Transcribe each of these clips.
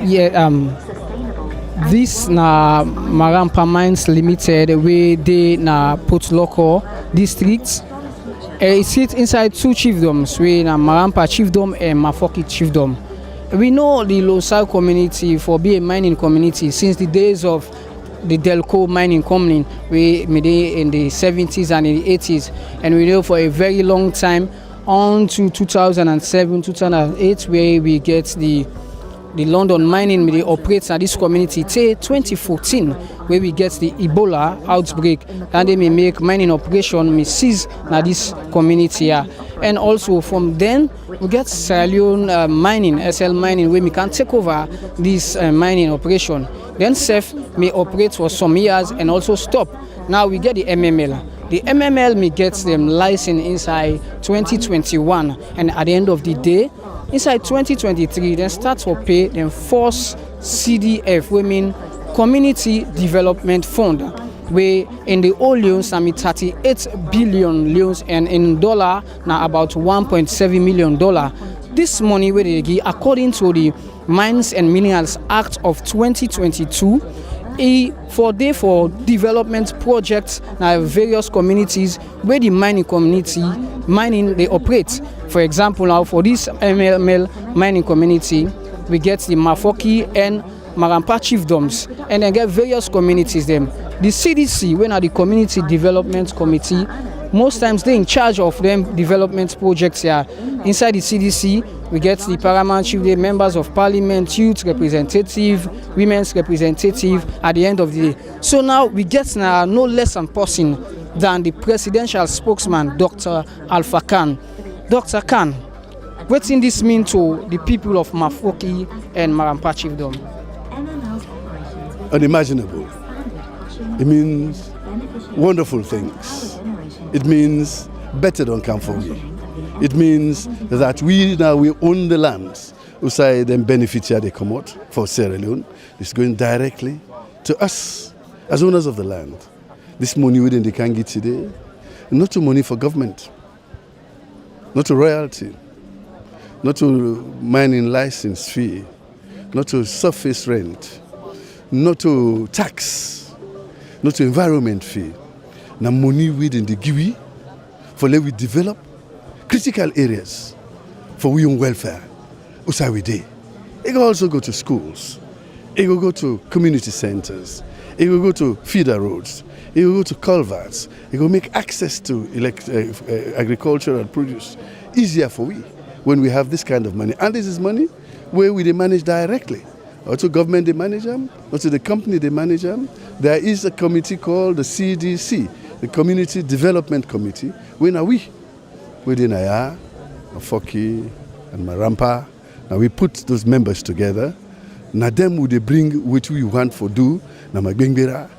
Yeah, this na Marampa Mines Limited, where they na Port Local districts. It sits inside two chiefdoms, where na Marampa chiefdom and Mafoki chiefdom. We know the Losal community for being a mining community since the days of the Delco mining company, we made it in the 70s and in the 80s, and we know for a very long time on to 2007, 2008, where we get the London mining they operates at this community till 2014, where we get the Ebola outbreak, and they may make mining operation may cease na this community here. And also from then we get Sierra Leone mining, SL mining, where we can take over this mining operation. Then SEF may operate for some years and also stop. Now we get the MML. The MML may get them licensed inside 2021, and at the end of the day, inside 2023, then start to pay them force CDF, we mean Community Development Fund, where in the old loans, I mean 38 billion loans, and in dollar, now about $1.7 million. This money where they give, according to the Mines and Minerals Act of 2022, for development projects now various communities where the mining community they operate. For example, now for this MML mining community, we get the Mafoki and Marampa chiefdoms, and then get various communities them. The CDC, when are the Community Development Committee, most times they in charge of them development projects here. Inside the CDC, we get the paramount chief, the members of parliament, youth representative, women's representative at the end of the day. So now we get now no less a person than the presidential spokesman, Dr. Alpha Khan. Dr. Khan, what in this mean to the people of Mafoki and Marampa chiefdom? Unimaginable. It means wonderful things. It means better than come for me. It means that we own the lands. Usai then benefit here they come out for Sierra Leone. It's going directly to us as owners of the land. This money within the can get today, not to money for government, not to royalty, not to mining license fee, not to surface rent, not to tax, not to environment fee. Now money within the GIWI for let we develop critical areas for we own welfare. Usai we day. It will also go to schools. It will go to community centers. It will go to feeder roads. It will go to culverts. It will make access to agricultural produce easier for we when we have this kind of money. And this is money where we manage directly. Or to government they manage them, or to the company they manage them. There is a committee called the CDC, the Community Development Committee. When are we? Within Aya, Mafoki, and Marampa. Now we put those members together. Now them would they bring what we want for do, na Magbengbera,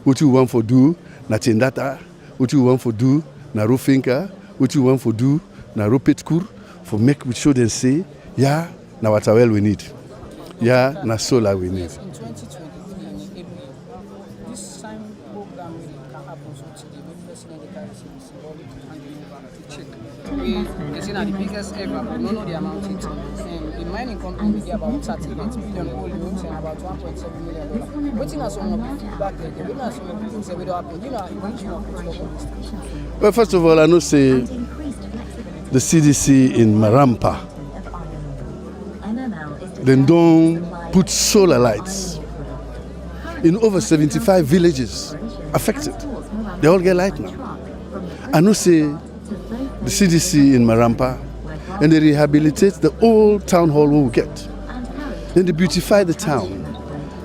what we want for do, na Tindata, what we want for do, na Rufinka, what we want for do, na Rupetkur, for make we show them say, yeah, now what well we need. Yeah, na solar we need. In 2023 and in April, this time program can happen so today when President carries symbolic handing over to check. They say that the biggest ever, but none of the amount it. The mining company will get about 38 billion gold loans and about $1.7 million. Waiting as some of the feedback there, waiting as some of the things that will happen. You know, regional control. Well, first of all, I know say the CDC in Marampa, then don't put solar lights in over 75 villages affected. They all get light now. I know say the CDC in Marampa, and they rehabilitate the old town hall we get. Then they beautify the town.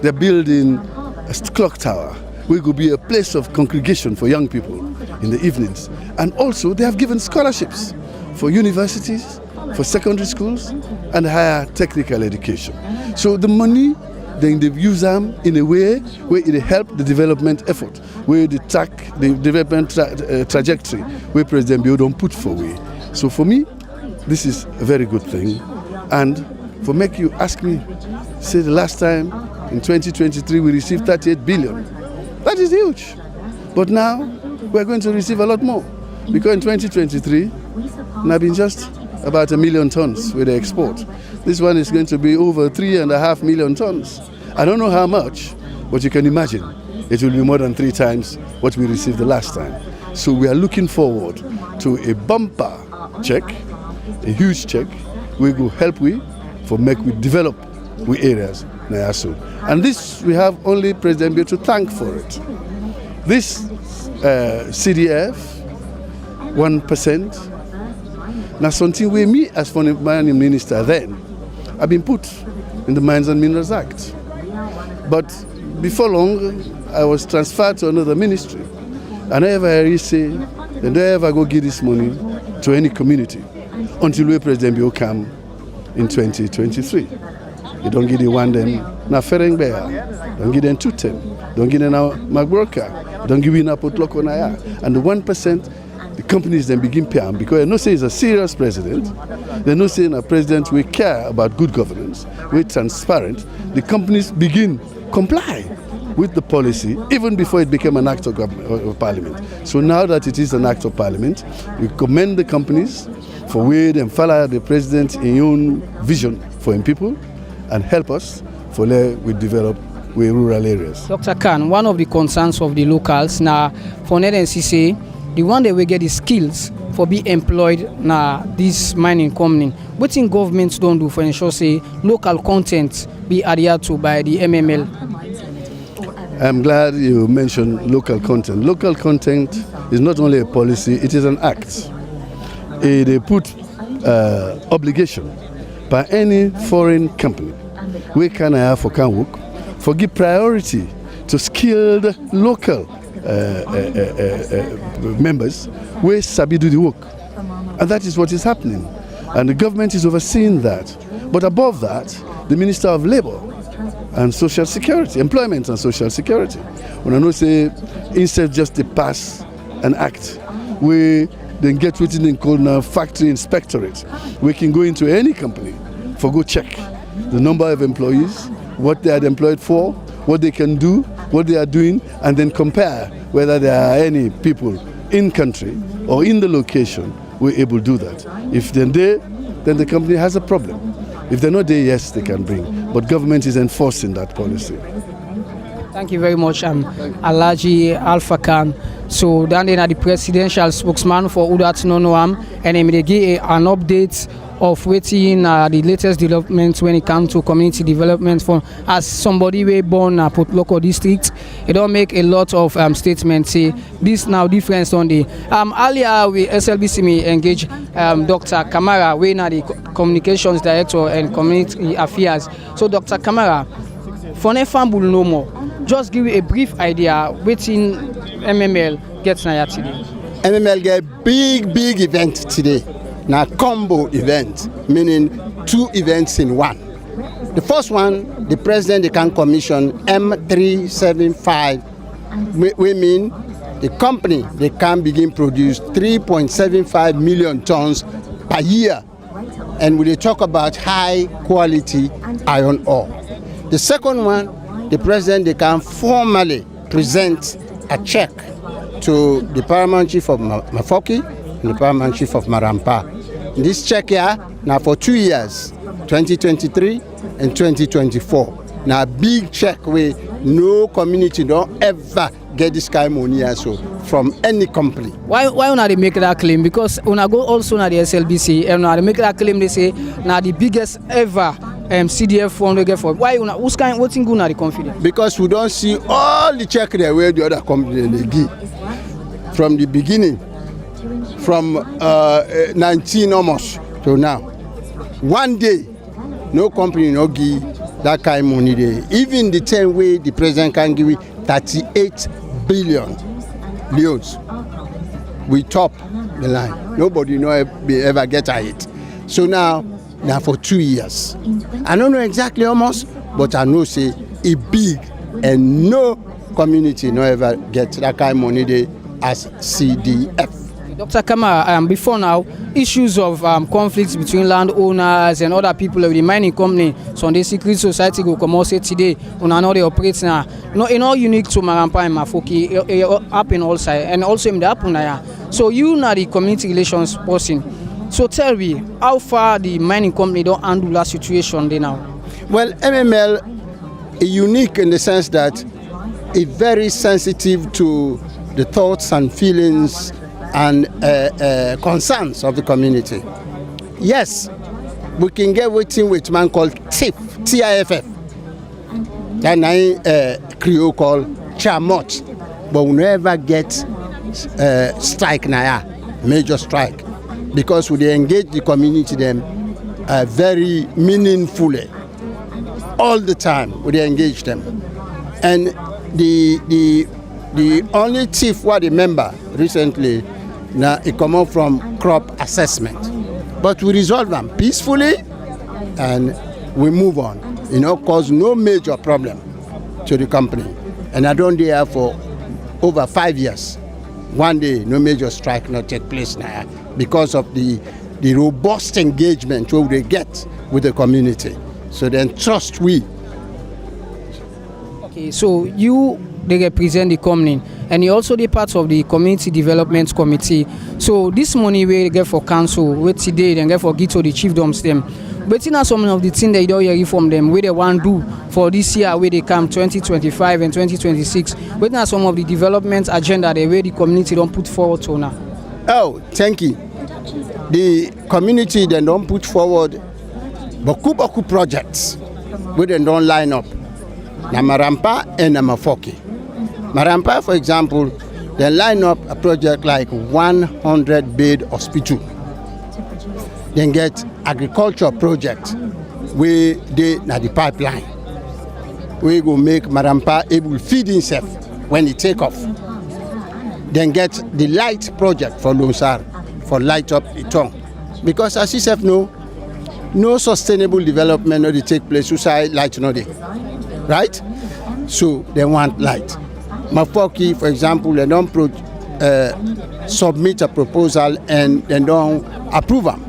They're building a clock tower where it will be a place of congregation for young people in the evenings. And also they have given scholarships for universities, for secondary schools, and higher technical education. So the money, then they use them in a way where it help the development effort, where they track the development trajectory, where President Bio don't put for way. So for me, this is a very good thing. And for make you ask me, say the last time in 2023 we received 38 billion. That is huge. But now we're going to receive a lot more. Because in 2023, now been just about 1 million tons with the export. This one is going to be over 3.5 million tons. I don't know how much, but you can imagine it will be more than 3 times what we received the last time. So we are looking forward to a bumper check, a huge check. We will help for make we develop we areas now soon. And this we have only President Bill to thank for it. This CDF 1%. Now something we me as foreign mining minister then I've been put in the Mines and Minerals Act. But before long I was transferred to another ministry. And I ever say, they don't ever go give this money to any community until we President Bill come in 2023. You don't give the one them na Ferengbeya, don't give them Tutem, don't give them now Magbroka, don't give them Potloko Naya. And the 1%, the companies then begin paying because they know say he's a serious president. They know saying a president we care about good governance, we're transparent. The companies begin comply with the policy even before it became an act of parliament. So now that it is an act of parliament, we commend the companies for where they follow the president in own vision for him people and help us for we develop with rural areas. Dr. Khan, one of the concerns of the locals now for NCC, the one that we get the skills for be employed now this mining company. What in governments don't do for ensure say local content be adhered to by the MML? I'm glad you mentioned local content. Local content is not only a policy, it is an act. They put obligation by any foreign company we can have for can work for give priority to skilled local members who sabi do the work, and that is what is happening, and the government is overseeing that. But above that, the Minister of Labour and Social Security, Employment and Social Security, when I know say instead just to pass an act, we then get written in called now factory inspectorate. We can go into any company for go check the number of employees, what they are employed for, what they can do, what they are doing, and then compare whether there are any people in country or in the location who are able to do that. If they're there, then the company has a problem. If they're not there, yes, they can bring. But government is enforcing that policy. Thank you very much, Alhaji Alpha Khan. So then they are the presidential spokesman for Udat Nonoam, and they give an update of waiting the latest developments when it comes to community development. For as somebody we born Port Local district, it don't make a lot of statements. Say this now difference on the earlier we SLBC me engage Dr. Kamara, we now the communications director and community affairs. So Dr. Kamara, for Nefam will know more. Just give you a brief idea waiting MML gets now today. MML get big event today. Now combo event, meaning 2 events in one. The first one, the President they can commission M375. We mean the company they can begin produce 3.75 million tons per year, and we talk about high quality iron ore. The second one, the President they can formally present a check to the Paramount Chief of Mafoki and the Paramount Chief of Marampa. This check here now for 2 years, 2023 and 2024. Now big check where no community don't ever get this kind of money also from any company. Why not they make that claim? Because when I go also na the SLBC and now they make that claim, they say now the biggest ever CDF fund we get for. Why who's kind what's in good na the confidence? Because we don't see all the check there where the other company they give from the beginning. From 19 almost to now. One day, no company no give that kind of money there. Even the same way the president can give 38 billion leos. We top the line. Nobody no ever get it. So now for 2 years. I don't know exactly how much, but I know say it big and no community no ever get that kind of money there as CDF. Dr. Kamara, before now, issues of conflicts between landowners and other people of the mining company, so the secret society go come out say today, on another operate now. No, it's not unique to Marampa and Mafoki, it happen all side, and also in the happen now. So you are the community relations person. So tell me, how far the mining company don't handle that situation there now? Well, MML is unique in the sense that it's very sensitive to the thoughts and feelings and concerns of the community. Yes, we can get waiting with man called TIFF, TIFF. Then I Creole called Chamot, but we never get strike now, major strike, because we engage the community them very meaningfully. All the time we engage them, and the only thief what I remember recently now it come up from crop assessment, but we resolve them peacefully and we move on. Cause no major problem to the company, and I don't there for over 5 years. One day no major strike not take place now because of the robust engagement we they get with the community. So then trust we. Okay, so they represent the company, and you also the part of the community development committee. So this money we get for council, wait today, then get for give to the chiefdoms them. But in some of the things they don't hear from them, where they want to do for this year, where they come 2025 and 2026. But now some of the development agenda the way the community don't put forward to now. Oh, thank you. The community then don't put forward Boku projects where they don't line up. Na Marampa and na Mafoki. Marampa, for example, they line up a project like 100-bed hospital. Then get agriculture project where they na the pipeline. We go make Marampa able feed himself when he take off. Then get the light project for Lonsar for light up the tongue. Because as you self know, no sustainable development no dey take place outside light no dey, right? So they want light. Mafoki, for example, they don't submit a proposal and they don't approve them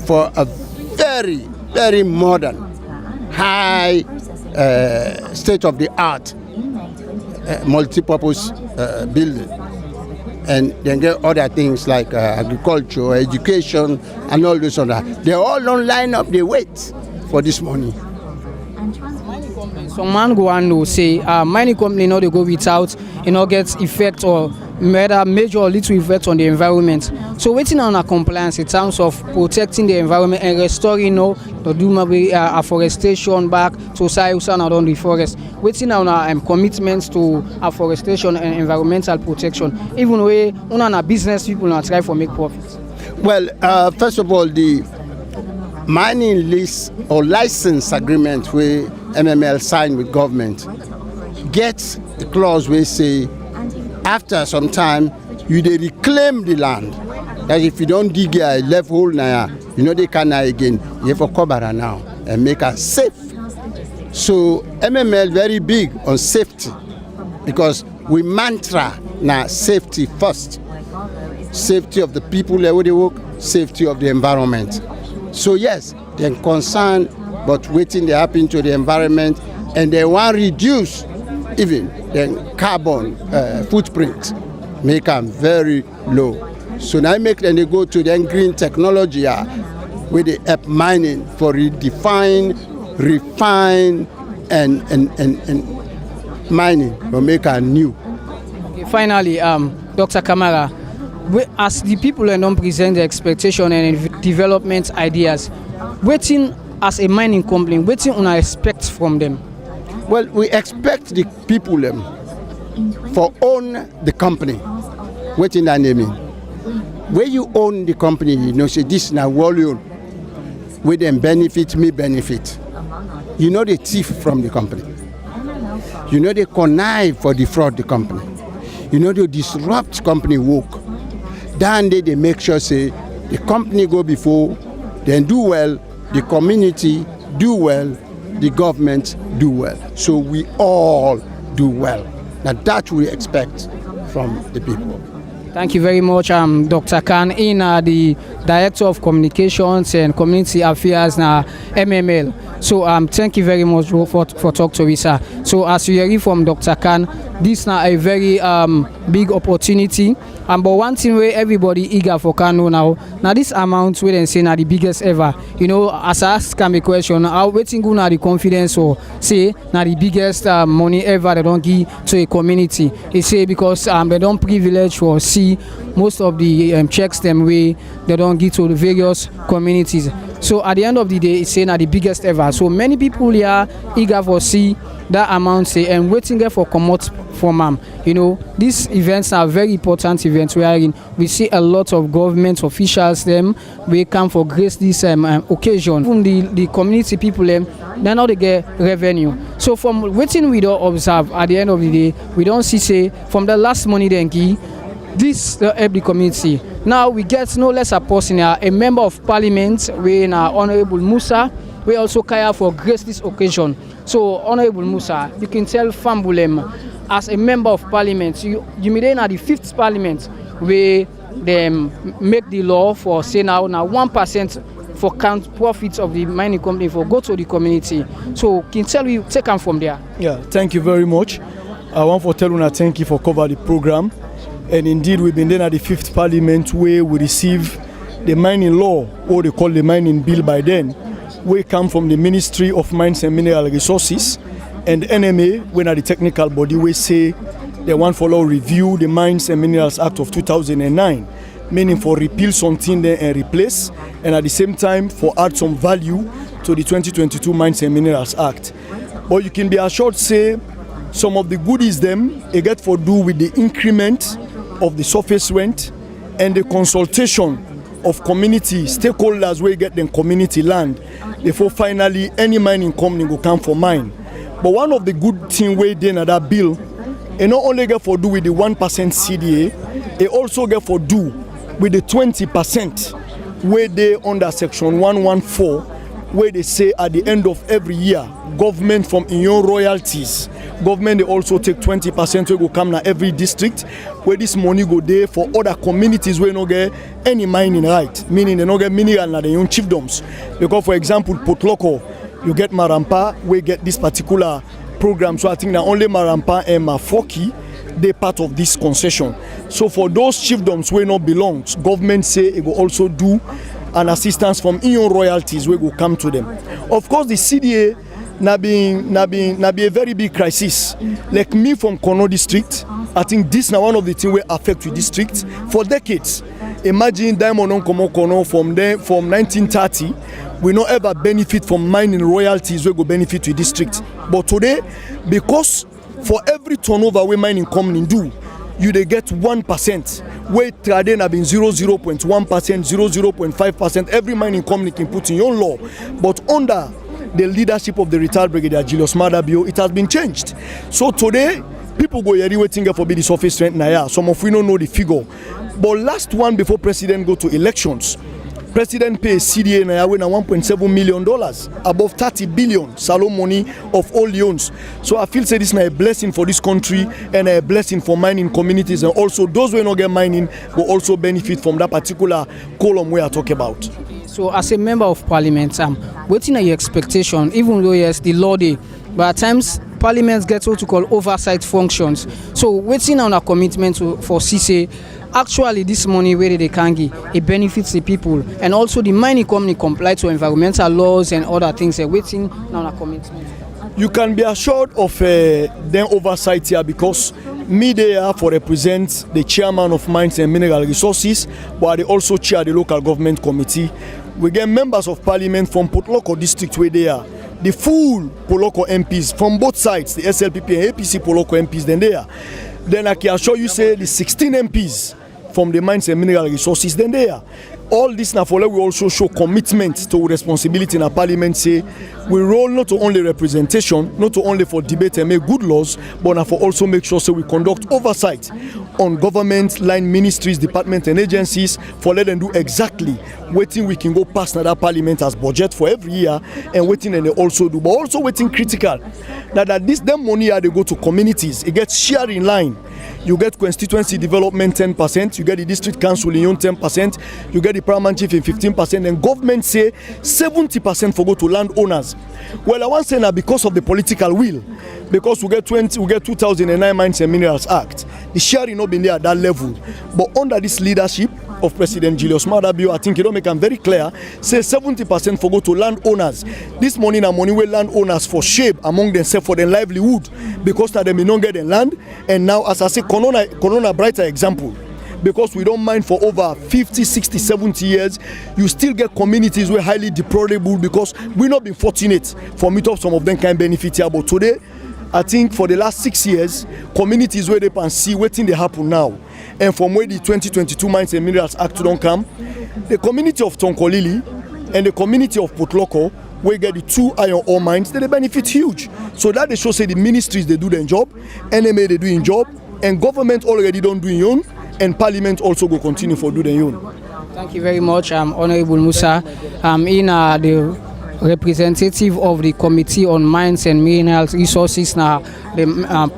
for a very, very modern, high, state-of-the-art multi-purpose building. And then get other things like agriculture, education, and all this other. They all don't line up, they wait for this money. Some man go on to say mining company they go without get effect or major or little effect on the environment. So waiting on a compliance in terms of protecting the environment and restoring to do maybe afforestation back to Sayusan around the forest. Waiting on commitments to afforestation and environmental protection. Even when business people not try for make profits. Well, first of all, the mining lease or license agreement where MML signed with government gets the clause where say after some time you they reclaim the land. That if you don't dig a left hole now, they can again. You have to cover now and make it safe. So MML very big on safety because we mantra now safety first. Safety of the people where they work, safety of the environment. So yes, they're concerned, but waiting they happen to the environment, and they want to reduce even the carbon footprint, make them very low. So now make them they go to the green technology where they help mining for redefine, refine, and mining, but make a new. Okay, finally, Dr. Kamara, as the people don't present the expectation and development ideas, waiting as a mining company, waiting on expect from them. Well, we expect the people for own the company. Waiting that naming. Where you own the company, say this now volume, where them benefit, me benefit. The thief from the company. They connive for defraud the company. They disrupt company work. Then they make sure say the company go before, then do well, the community do well, the government do well. So we all do well. Now that we expect from the people. Thank you very much, Dr. Khan, the Director of Communications and Community Affairs na MML. So thank you very much for talking to me, sir. So as you hear from Dr. Khan, this is a very big opportunity. But one thing where everybody eager for Kano now this amount we dem say na the biggest ever. You know, as I ask am a question, how wetin go na the confidence or say na the biggest money ever they don't give to a community. They say because they don't privilege or see most of the checks them way they don't give to the various communities. So at the end of the day, it's saying na the biggest ever. So many people here eager for see that amount say and waiting there for come out from you know, these events are very important events wherein we see a lot of government officials them we come for grace this occasion. From the community people then now they get revenue. So from waiting we don't observe at the end of the day, we don't see say from the last money then key this help the community. Now we get no less a person here, a member of parliament, we Honorable Musa, we also care for grace this occasion. So Honorable Musa, you can tell Fambulem as a member of parliament, you may at the 5th parliament where they make the law for say now 1% for count profits of the mining company for go to the community. So can tell you take them from there. Yeah, thank you very much. I want to tell you thank you for covering the program. And indeed, we've been there at the 5th Parliament where we receive the mining law, or they call the mining bill by then, we come from the Ministry of Mines and Mineral Resources, and NMA, when at the technical body, we say they want for law review the Mines and Minerals Act of 2009, meaning for repeal something there and replace, and at the same time for add some value to the 2022 Mines and Minerals Act. But you can be assured, say, some of the goodies them, they get for do with the increment of the surface rent and the consultation of community stakeholders where get them community land before finally any mining company will come for mine. But one of the good thing we did in that bill, it not only get for do with the 1% CDA, it also get for do with the 20% where they under section 114, where they say at the end of every year, government from your royalties, government they also take 20% will go come na every district where this money go there for other communities where no get any mining right, meaning they no get mineral na their own chiefdoms. Because for example, Port Loco, you get Marampa, we get this particular program. So I think that only Marampa and Mafoki they part of this concession. So for those chiefdoms where not belongs, government say it will also do an assistance from your royalties where will come to them. Of course, the CDA na be a very big crisis. Like me from Kono district, I think this now one of the things will affect the district for decades. Imagine Diamond on Kono from 1930, we not ever benefit from mining royalties we go benefit to district. But today, because for every turnover we mining company do, you they get 1%. Where trading have been 0.1%, 0.5%. Every mining company can put in your law. But under the leadership of the retired brigadier Julius Madabio, it has been changed. So today, people go here waiting for the surface rent now. Some of we don't know the figure. But last one before president go to elections, president pay CDA na $1.7 million, above 30 billion salon money of all loans. So I feel say this is a blessing for this country and a blessing for mining communities, and also those who not get mining will also benefit from that particular column we are talking about. So as a member of parliament, waiting at your expectation, even though yes, the law day, but at times parliament gets what to call oversight functions. So waiting on a commitment for CC, actually this money where they can give, it benefits the people, and also the mining company comply to environmental laws and other things. Waiting on a commitment. You can be assured of them oversight here, because me there for represent the chairman of Mines and Mineral Resources, but they also chair the local government committee. We get members of parliament from Port Loco district where they are. The full Port Loco MPs from both sides, the SLPP and APC Port Loco MPs, then they are. Then I can assure you say the 16 MPs from the Mines and Mineral Resources, then they are. All this now for we also show commitment to responsibility in our parliament. Say we roll not to only representation, not to only for debate and make good laws, but now for also make sure so we conduct oversight on government line ministries, departments and agencies, for let them do exactly waiting we can go past that parliament as budget for every year, and waiting and they also do, but also waiting critical that this them money are they go to communities, it gets shared in line. You get constituency development 10%, you get the district council in 10%, you get the paramount chief in 15%, and government say 70% for go to landowners. Well, I want to say now because of the political will, because we get 2009 Mines and Minerals Act, The sharing not been there at that level. But under this leadership of President Julius Maada Bio, I think it don't make them very clear. Say 70% for go to landowners. This money na money where landowners for shape among themselves for their livelihood because that they may not get the land. And now, as I say, Corona brighter example. Because we don't mind for over 50, 60, 70 years, you still get communities where highly deplorable because we not been fortunate for meet up some of them can benefit here. But today, I think for the last 6 years, communities where they can see what thing they happen now. And from where the 2022 Mines and Minerals Act don't come, the community of Tonkolili and the community of Potloko, where get the 2 iron ore mines, they benefit huge. So that they show say the ministries they do their job, NMA they do in job, and government already don't do in own. And Parliament also go continue for do their own. Thank you very much, Honorable Musa. The representative of the Committee on Mines and Mineral Resources now, the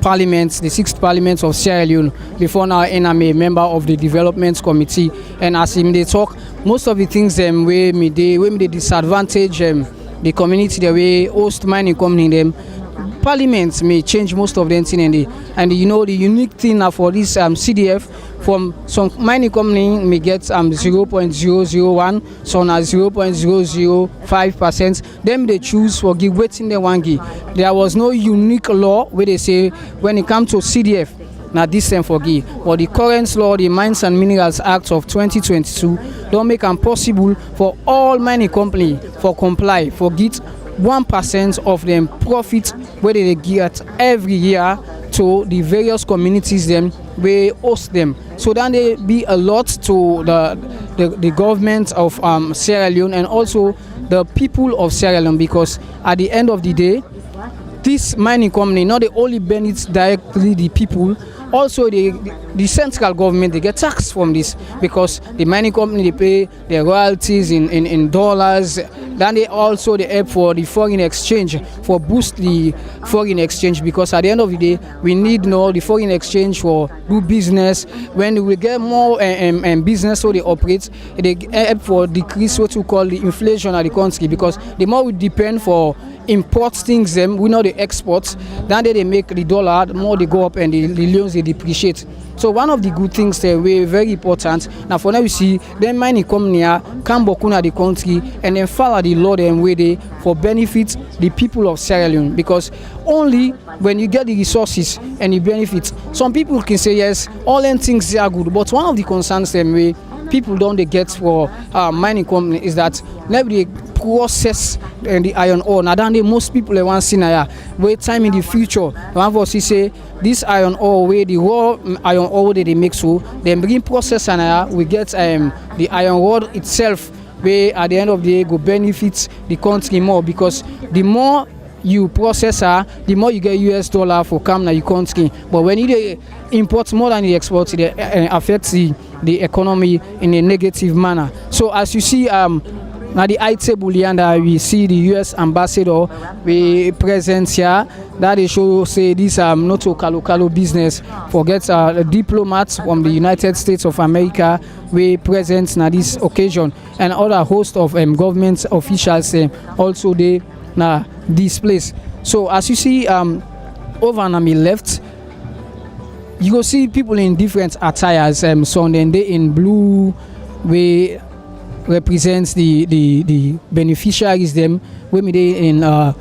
Parliament, the 6th Parliament of Sierra Leone. Before now, I'm a member of the Development Committee, and as him they talk, most of the things where they disadvantage the community, the way host mining company them. Parliament may change most of them thing and you know the unique thing now for this CDF from some mining company may get 0.001, some are 0.005%. Them they choose for give waiting they want give. There was no unique law where they say when it comes to CDF. Now this time for give. But the current law, the Mines and Minerals Act of 2022, don't make it possible for all mining company for comply for get 1% of them profit where they get every year to the various communities them we host them. So then they be a lot to the government of Sierra Leone and also the people of Sierra Leone, because at the end of the day, this mining company not the only benefits directly the people, also the central government they get taxed from this because the mining company they pay their royalties in dollars. Then they also they help for the foreign exchange, for boost the foreign exchange, because at the end of the day we need the foreign exchange for do business. When we get more business so they operate, they help for decrease what we call the inflation of the country, because the more we depend for import things them we know the exports, then they make the dollar, the more they go up and the loans they depreciate. So one of the good things that were very important. Now for now we see them mining company come back the country and then follow the law them way they for benefit the people of Sierra Leone, because only when you get the resources and you benefit, some people can say yes, all them things are good, but one of the concerns them way people don't they get for mining company is that nobody process the iron ore. Now then most people they want see now wait time in the future. One of us say this iron ore where the raw iron ore they make so then bring process and we get the iron ore itself where at the end of the day go benefit the country more, because the more you process the more you get US dollar for come now your country. But when you import more than you export, it affects the economy in a negative manner. So as you see now the high table here, we see the US ambassador we present here. That they show say this not a local business. Forget diplomats from the United States of America we present now this occasion, and other host of government officials also they now this place. So as you see over on my left, you go see people in different attires. So then they in blue we represents the beneficiaries them when they in a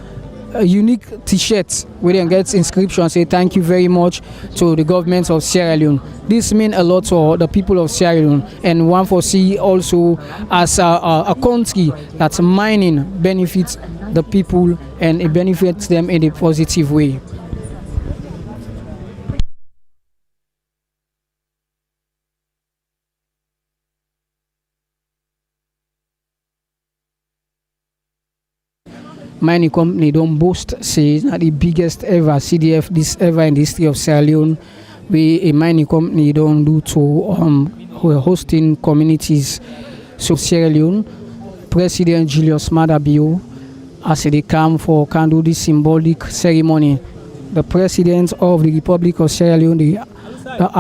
unique t-shirts where they get inscription say thank you very much to the government of Sierra Leone. This means a lot for the people of Sierra Leone, and one for see also as a country that's mining benefits the people and it benefits them in a positive way. Mining company don't boast say it's not the biggest ever CDF this ever in the history of Sierra Leone. We a mining company don't do to who are hosting communities. So Sierra Leone President Julius Maada Bio as they come for can do this symbolic ceremony. The President of the Republic of Sierra Leone the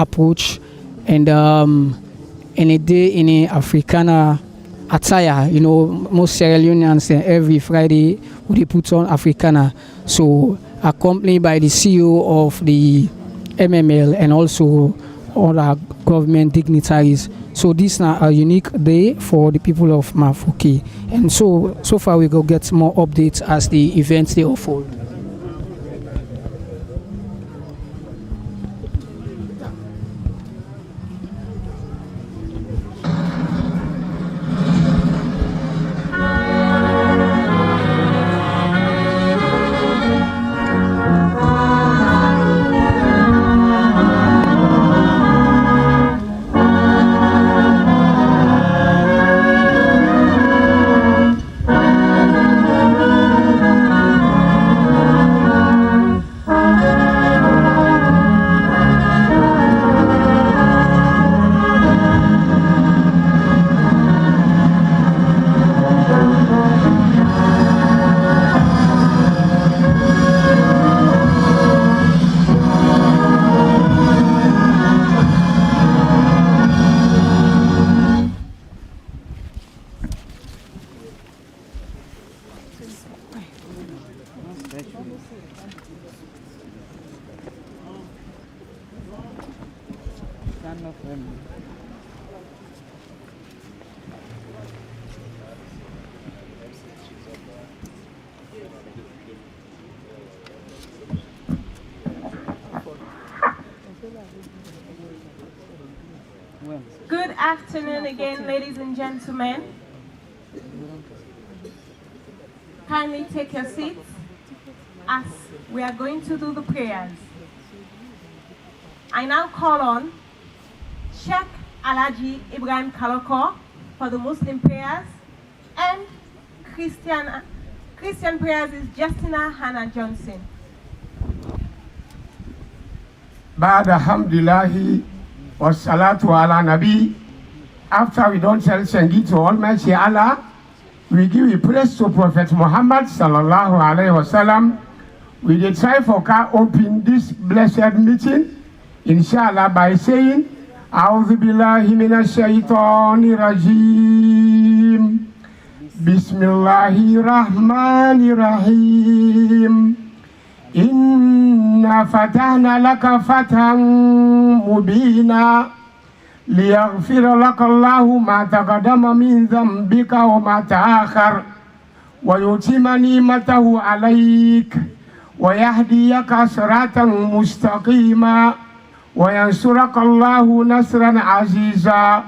approach and in a day in a Africana attire, most Sierra Leoneans every Friday they put on Africana. So accompanied by the CEO of the MML and also other government dignitaries. So this is a unique day for the people of Mafoki. And so far we go get more updates as the events they unfold. Good afternoon again, ladies and gentlemen. Kindly take your seats as we are going to do the prayers. I now call on Sheikh Alhaji Ibrahim Kaloko for the Muslim prayers, and Christian prayers is Justina Hannah Johnson. Ba'da alhamdulillahi wassalatu ala nabi. After we don't tell Sengi to Almighty Allah, we give a praise to Prophet Muhammad sallallahu alaihi wasallam. We dey try for car open this blessed meeting, inshallah, by saying, A'udhu billahi minash shaitanir rajim. Bismillahirrahmanirrahim. Inna fatahna laka fathan mubina liyaghfira laka Allahu ma taqaddama min dhanbika wa ma ta'akhkhar wa yutimma ni'matahu alayk wa yahdiyaka siratan mustaqima wa yansuraka Allahu nasran aziza.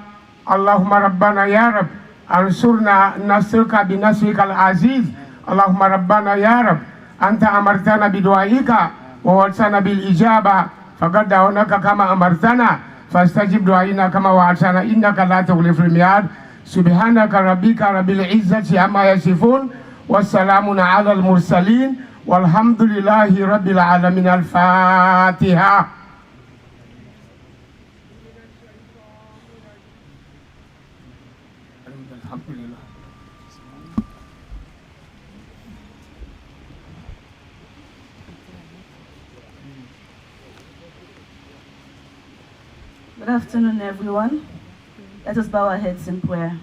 Allahumma rabbana ya rab ansurna nasrika bi nasrikal aziz. Allahumma rabbana ya rab anta amartana bidu'aika wa wasana bil ijaba faqad da'unaka kama amartana fastajib du'aina kama wa'atana innaka la tukhliful mi'ad. Subhanaka rabbika rabbil izzati amma yasifun wassalamun 'alal mursalin walhamdulillahi rabbil alamin. Al-Fatiha. Good afternoon, everyone. Let us bow our heads in prayer.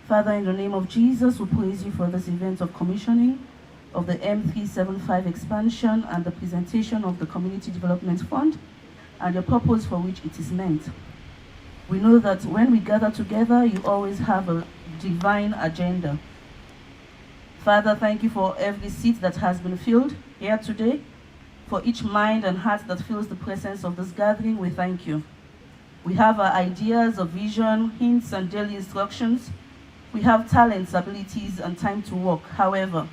Father, in the name of Jesus, we praise you for this event of commissioning of the M375 expansion and the presentation of the Community Development Fund and the purpose for which it is meant. We know that when we gather together, you always have a divine agenda. Father, thank you for every seat that has been filled here today. For each mind and heart that feels the presence of this gathering, we thank you. We have our ideas of vision, hints, and daily instructions. We have talents, abilities, and time to work. However,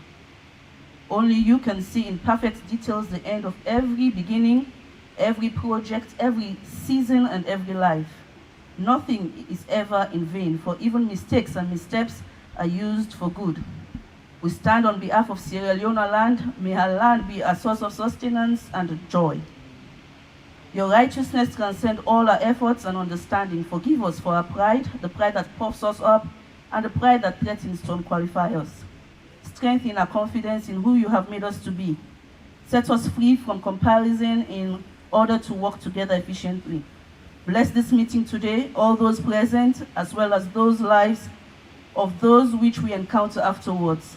only you can see in perfect details the end of every beginning, every project, every season, and every life. Nothing is ever in vain, for even mistakes and missteps are used for good. We stand on behalf of Sierra Leone land. May our land be a source of sustenance and joy. Your righteousness transcends all our efforts and understanding. Forgive us for our pride, the pride that puffs us up, and the pride that threatens to unqualify us. Strengthen our confidence in who you have made us to be. Set us free from comparison in order to work together efficiently. Bless this meeting today, all those present, as well as those lives of those which we encounter afterwards.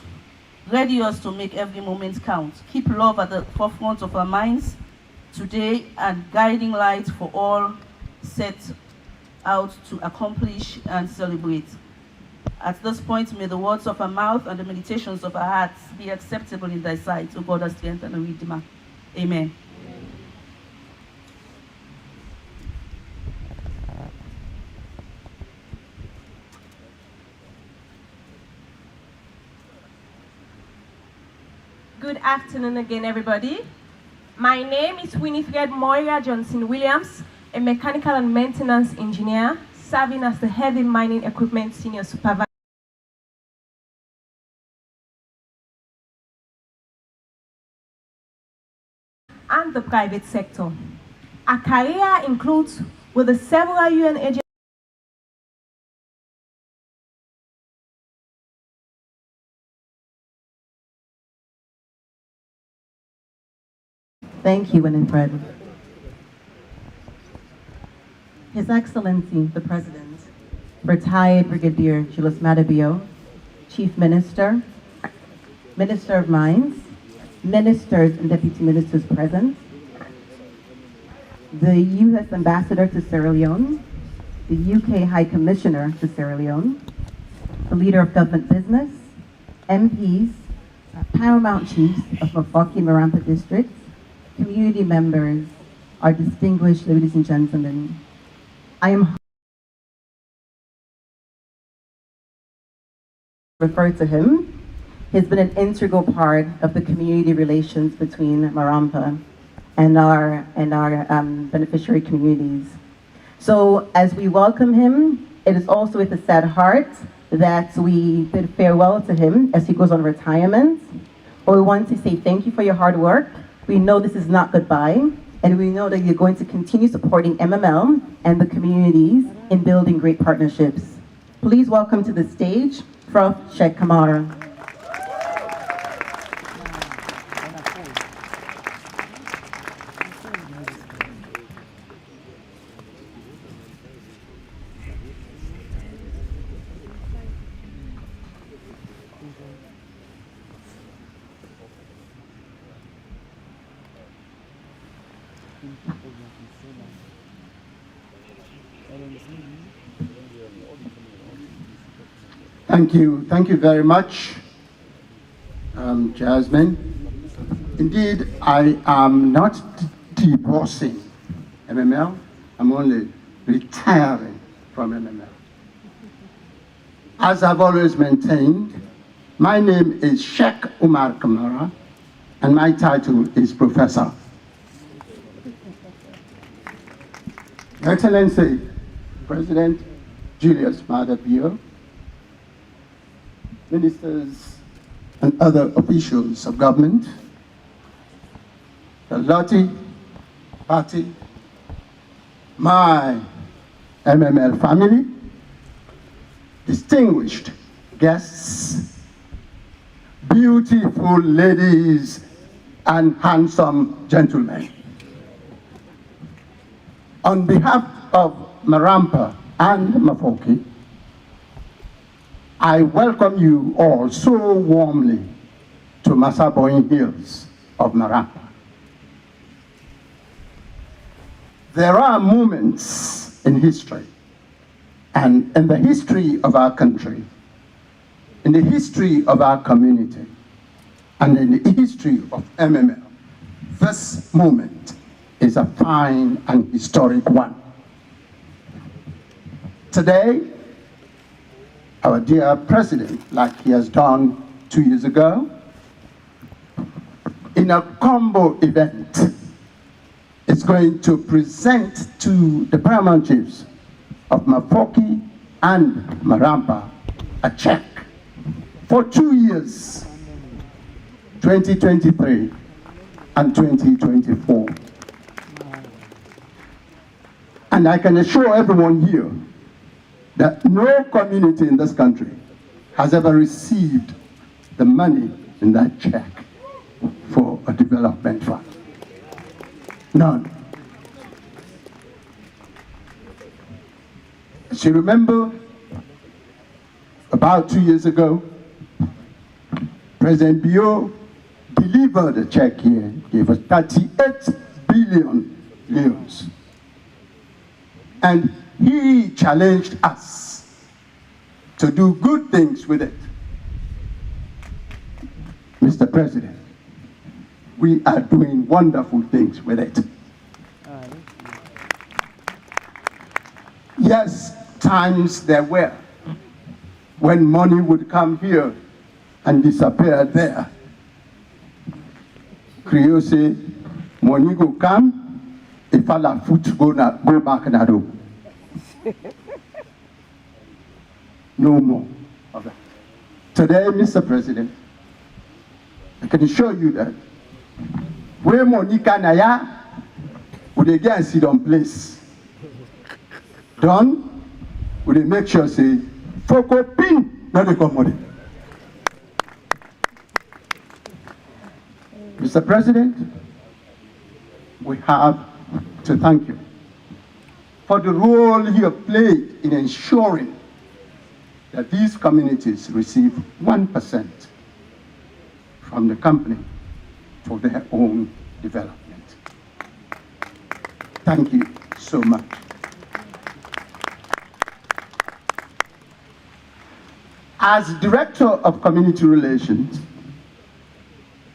Ready us to make every moment count. Keep love at the forefront of our minds. today and guiding light for all set out to accomplish and celebrate. At this point, may the words of our mouth and the meditations of our hearts be acceptable in thy sight, O God, our strength and our Redeemer. Amen. Good afternoon again, everybody. My name is Winifred Moira Johnson Williams, a mechanical and maintenance engineer serving as the heavy mining equipment senior supervisor and the private sector. Our career includes with the several UN agencies. Thank you, Winifred. His Excellency, the President, retired Brigadier Julius Matabio, Chief Minister, Minister of Mines, Ministers and Deputy Ministers present, the U.S. Ambassador to Sierra Leone, the UK High Commissioner to Sierra Leone, the Leader of Government Business, MPs, Paramount Chiefs of Mafoki and Marampa districts, community members, our distinguished ladies and gentlemen, I am referred to him. He's been an integral part of the community relations between Marampa and our beneficiary communities. So as we welcome him, it is also with a sad heart that we bid farewell to him as he goes on retirement. But we want to say thank you for your hard work. We know this is not goodbye, and we know that you're going to continue supporting MML and the communities in building great partnerships. Please welcome to the stage, Prof. Sheikh Kamara. Thank you very much, Jasmine. Indeed, I am not divorcing MML, I'm only retiring from MML. As I've always maintained, my name is Sheikh Umar Kamara, and my title is Professor. Your Excellency, President Julius Maada Bio, ministers and other officials of government, the Lottie Party, my MML family, distinguished guests, beautiful ladies and handsome gentlemen. On behalf of Marampa and Mafoki, I welcome you all so warmly to Masaboin Hills of Marampa. There are moments in history, and in the history of our country, in the history of our community, and in the history of MML, this moment is a fine and historic one. Today, our dear President, like he has done 2 years ago, in a combo event, is going to present to the paramount chiefs of Mafoki and Marampa a check for 2 years, 2023 and 2024. And I can assure everyone here that no community in this country has ever received the money in that check for a development fund. None. As you remember, about 2 years ago, President Bio delivered a check here, gave us $38 billion leones. And he challenged us to do good things with it. Mr. President, we are doing wonderful things with it. Yes, times there were when money would come here and disappear there. Creole say, money go come, if all foot go back na do. No more of that. Today, Mr. President, I can assure you that where money can would again sit on place. Done, would they make sure say, Foko pin, not the commodity. Mr. President, we have to thank you for the role you have played in ensuring that these communities receive 1% from the company for their own development. Thank you so much. As Director of Community Relations,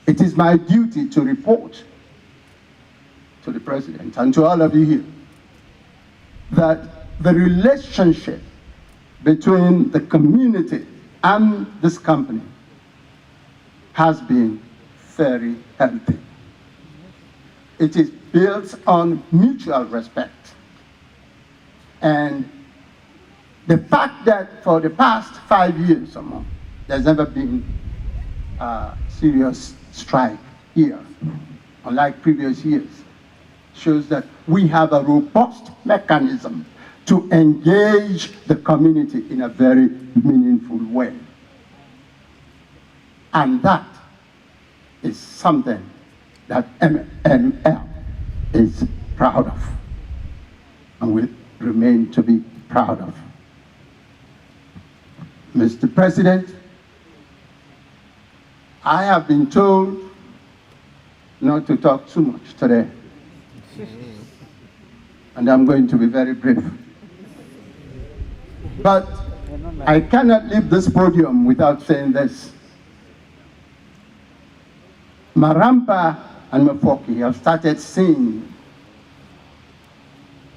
it is my duty to report to the President and to all of you here that the relationship between the community and this company has been very healthy. It is built on mutual respect. And the fact that for the past 5 years or more, there's never been a serious strike here, unlike previous years, shows that we have a robust mechanism to engage the community in a very meaningful way. And that is something that MNL is proud of and will remain to be proud of. Mr. President, I have been told not to talk too much today, and I'm going to be very brief. But I cannot leave this podium without saying this. Marampa and Mafoki have started seeing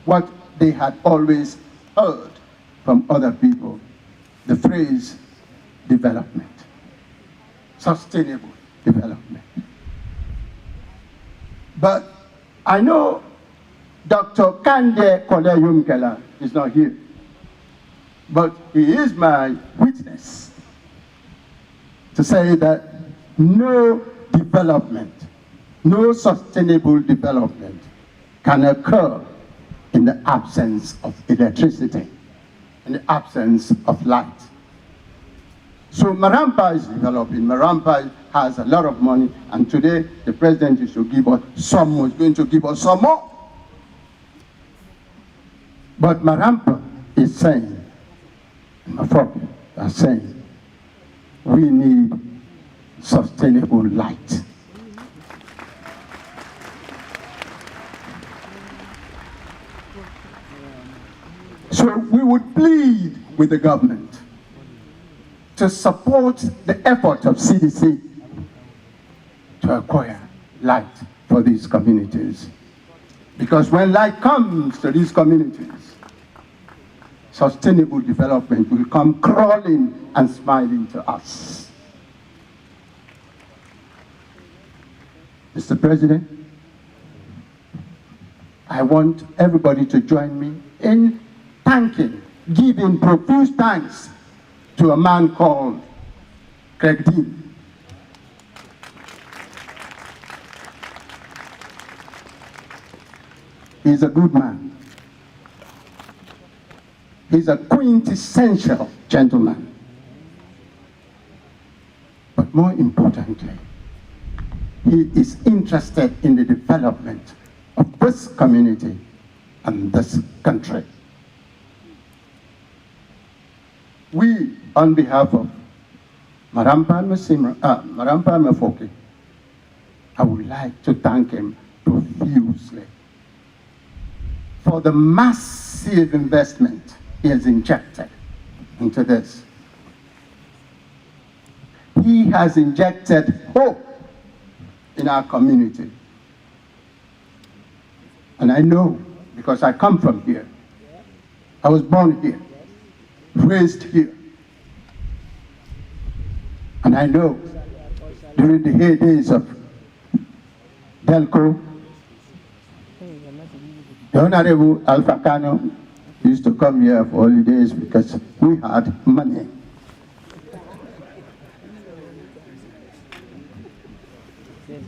what they had always heard from other people, the phrase development, sustainable development. But I know Dr. Kande Kole is not here, but he is my witness to say that no development, no sustainable development can occur in the absence of electricity, in the absence of light. So Marampa is developing. Marampa has a lot of money, and today the president is to give us some more, is going to give us some more. But Marampa is saying, Mafoki are saying, we need sustainable light. So we would plead with the government to support the effort of CDC to acquire light for these communities. Because when light comes to these communities, sustainable development will come crawling and smiling to us. Mr. President, I want everybody to join me in thanking, giving profuse thanks to a man called Craig Dean. He's a good man. He's a quintessential gentleman. But more importantly, he is interested in the development of this community and this country. We, on behalf of Marampa and Mafoki, I would like to thank him profusely for the massive investment he has injected into this. He has injected hope in our community. And I know, because I come from here. I was born here, raised here. And I know during the heydays of Delco, the Honorable Alpha Kano used to come here for holidays because we had money.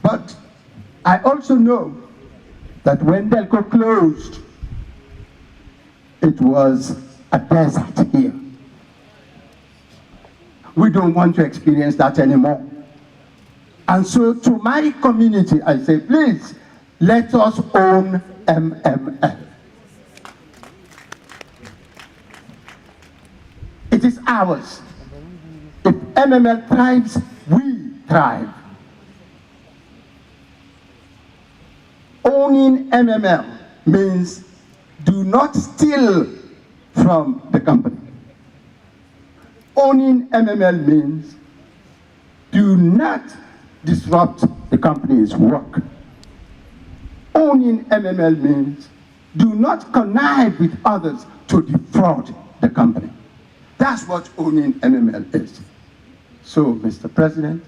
But I also know that when Delco closed, it was a desert here. We don't want to experience that anymore. And so to my community, I say, please, let us own MML. It is ours. If MML thrives, we thrive. Owning MML means do not steal from the company. Owning MML means do not disrupt the company's work. Owning MML means do not connive with others to defraud the company. That's what owning MML is. So, Mr. President,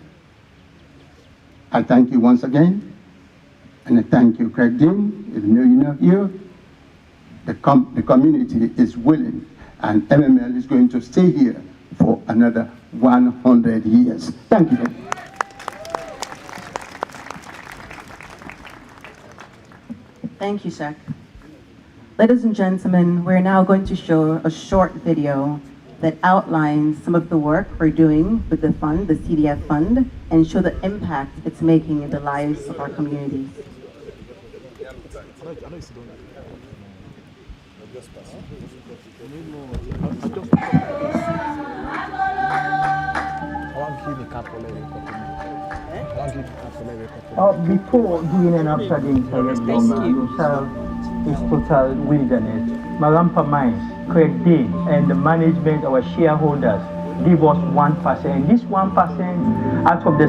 I thank you once again. And I thank you, Craig Dean. Even though you're not here, the community is willing, and MML is going to stay here for another 100 years. Thank you. Thank you, Shek. Ladies and gentlemen, we're now going to show a short video that outlines some of the work we're doing with the fund, the CDF fund, and show the impact it's making in the lives of our communities. Before doing and after the entire yourself is total wilderness. Marampa Mines, Craig Dean, and the management, our shareholders, give us 1%. This 1% out of the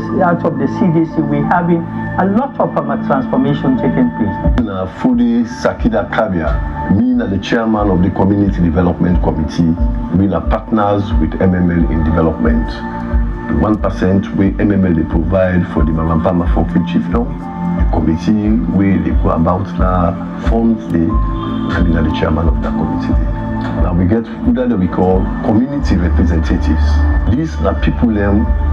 CDC, we're having a lot of transformation taking place. Fudi Sakida Kabia, me and the chairman of the Community Development Committee, we are partners with MML in development. The 1% we MML they provide for the Marampa Mafoki chiefdom, the committee where they go about the funds, I mean the chairman of that committee. Now we get that we call community representatives. These are people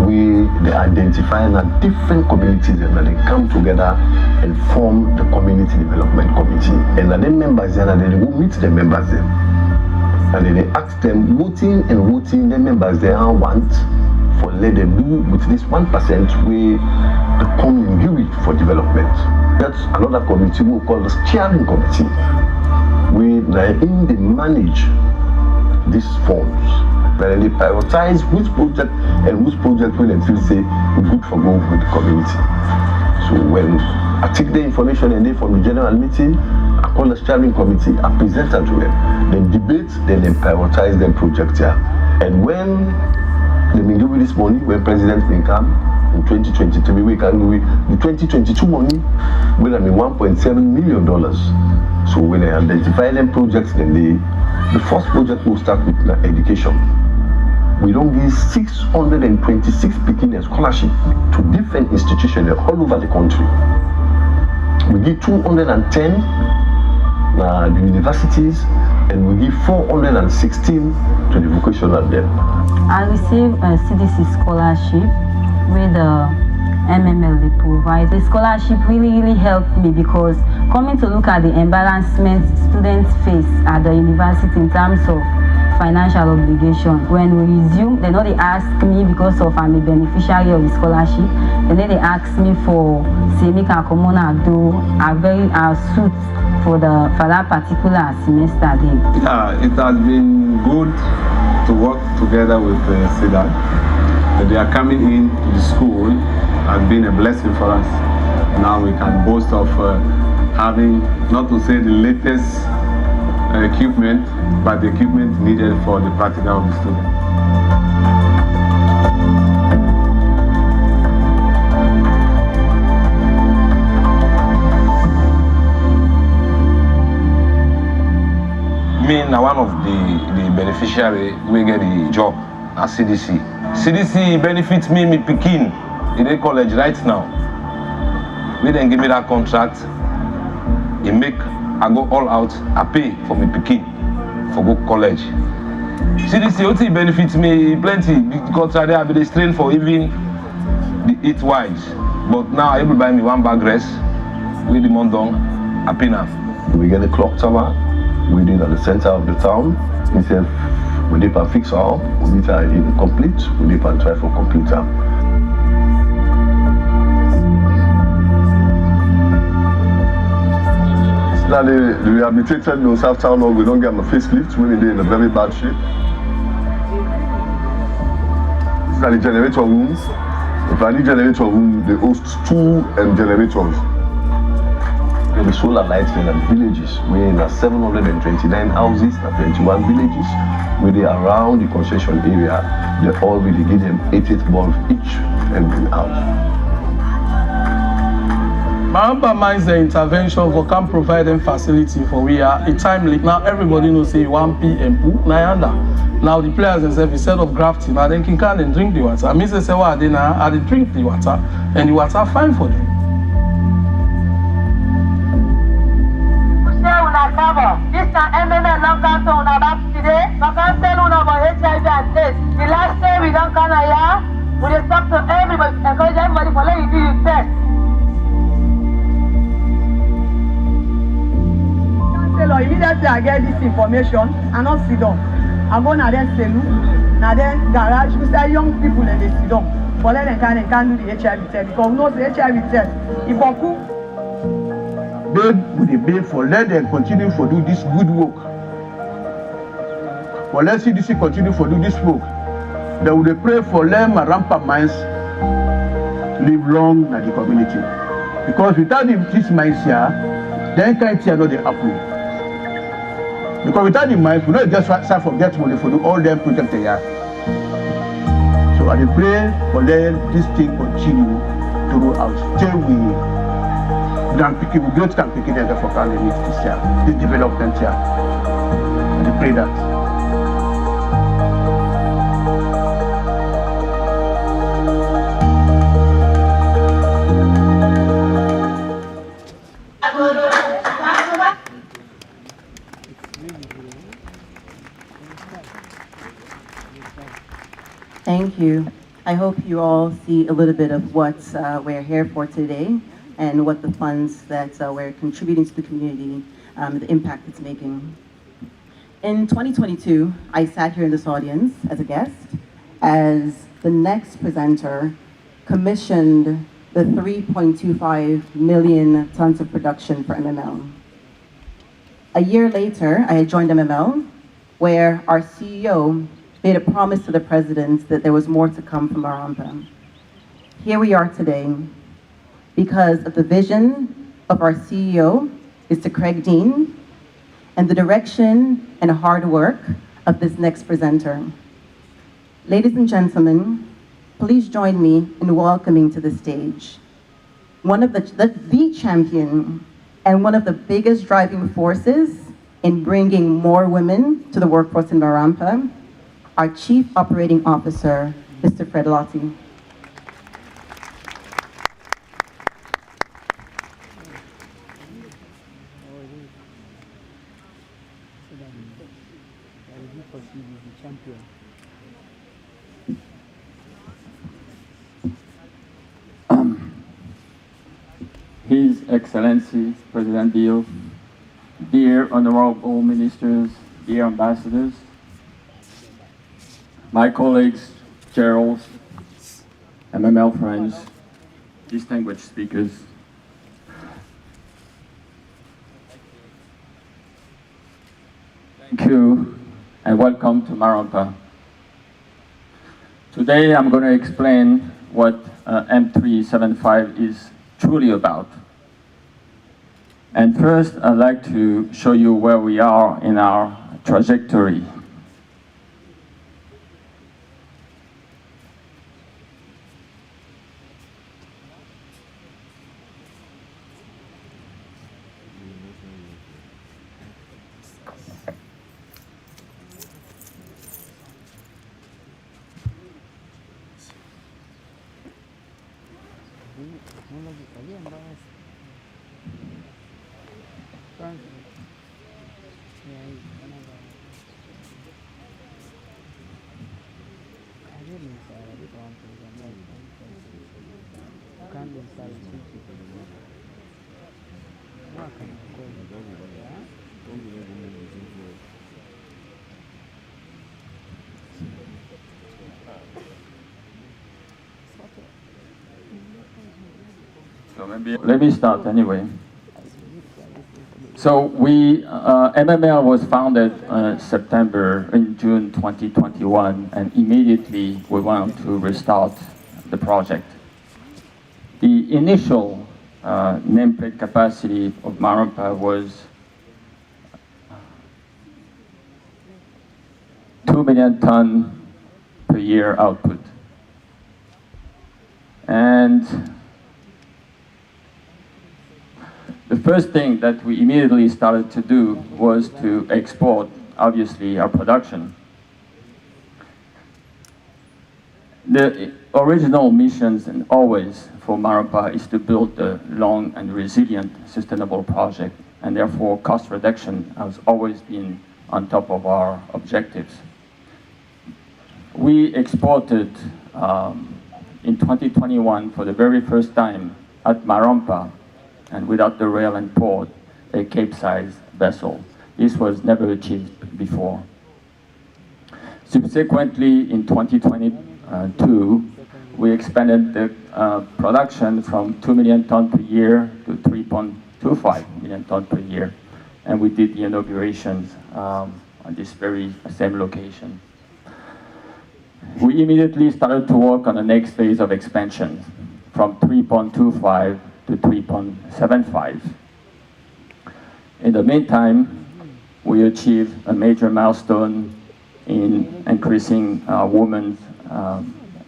we they identify in different communities and they come together and form the community development committee. And then members and then they will meet the members there. And then they ask them voting the members they want for let them do with this 1% we the conduit for development. That's another committee we call the steering committee. We in they manage these funds. Then they prioritize which project and which project will and feel say good for going with the community. So when I take the information and they from the general meeting, I call the steering committee, I present it to them. Then debate, then they prioritize the project here. And when they may give this money, when President may come in 2023, we can do the 2022 money will have $1.7 million. So when they identify them projects, then the first project will start with education. We don't give 626 beginner scholarship to different institutions all over the country. We give 210 the universities, and we give 416 to the vocational them. I received a CDC scholarship with the MML they provide. The scholarship really helped me because coming to look at the embarrassment students face at the university in terms of financial obligation. When we resume, they ask me because of I'm a beneficiary of the scholarship, and then they ask me for Semika Komona do a suit for that particular semester day. Yeah, it has been good to work together with SIDA. They are coming in to the school has been a blessing for us Now we can boast of having, not to say the latest equipment, but the equipment needed for the practical of the student. Me now one of the beneficiary we get the job at CDC. CDC benefits me pikin in the college right now. We then give me that contract. It make I go all out. I pay for me pikin for go college. CDC OT benefits me plenty because I have been strained for even the eat wise. But now I able to buy me one bag rest with the mondong. I pay now. We get the clock tower. We did at the center of the town. Instead, we did a fix all. We did a incomplete. We did a try for complete. Now the rehabilitated no South Town Hall, we don't get them a facelift when they're in a very bad shape. It's not the generator room. If I need generator room, they host 2 generators. The solar lights in the villages. We're in 729 houses, 21 villages, where they are around the concession area. They all really give them 88 bulbs each and bring out. Marampa Mines the intervention for can provide them facility for we are a timely. Now everybody knows say 1 p.m. Now the players themselves instead of grafting, now they can and drink the water. I mean say what they now they drink the water and the water fine for them. This is MML local to about today. I can tell you about HIV and AIDS. The last day we don't come here, we just talk to everybody, encourage everybody for letting you do your test. Immediately I get this information, I not sit down. I go now then saloon, now then garage. We say young people and they sit down. But let them can do the HIV test because we know the HIV test. If beg with the beg for let them continue for do this good work. For let CDC continue for do this work. They will pray for let Marampa Mines live long in the community. Because without this mines here, then can't see another happen. Because without the mines, we don't just start for get money for do all them projects here. So I pray for let this thing continue throughout till we we great can pick it for Canada this year, this development here. And I pray that. Thank you. I hope you all see a little bit of what we're here for today and what the funds that we're contributing to the community, the impact it's making. In 2022, I sat here in this audience as a guest, as the next presenter commissioned the 3.25 million tons of production for MML. A year later, I had joined MML, where our CEO made a promise to the president that there was more to come from Marampa. Here we are today, because of the vision of our CEO, Mr. Craig Dean, and the direction and hard work of this next presenter. Ladies and gentlemen, please join me in welcoming to the stage one of the champion and one of the biggest driving forces in bringing more women to the workforce in Marampa, our Chief Operating Officer, Mr. Fred Lottie. His Excellency President Bill, dear honorable ministers, dear ambassadors, my colleagues, Gerald, MML friends, distinguished speakers. Thank you and welcome to Marampa. Today I'm going to explain what M375 is truly about. And first, I'd like to show you where we are in our trajectory. So maybe let me start anyway. So MML was founded in June 2021, and immediately we want to restart the project. The initial nameplate capacity of Marampa was 2 million ton per year output. And the first thing that we immediately started to do was to export, obviously, our production. The original missions and always for Marampa is to build a long and resilient, sustainable project, and therefore cost reduction has always been on top of our objectives. We exported in 2021 for the very first time at Marampa, and without the rail and port, a Cape-sized vessel. This was never achieved before. Subsequently, in 2022, we expanded the production from 2 million tons per year to 3.25 million tons per year. And we did the inaugurations on this very same location. We immediately started to work on the next phase of expansion from 3.25 to 3.75. In the meantime, we achieved a major milestone in increasing women's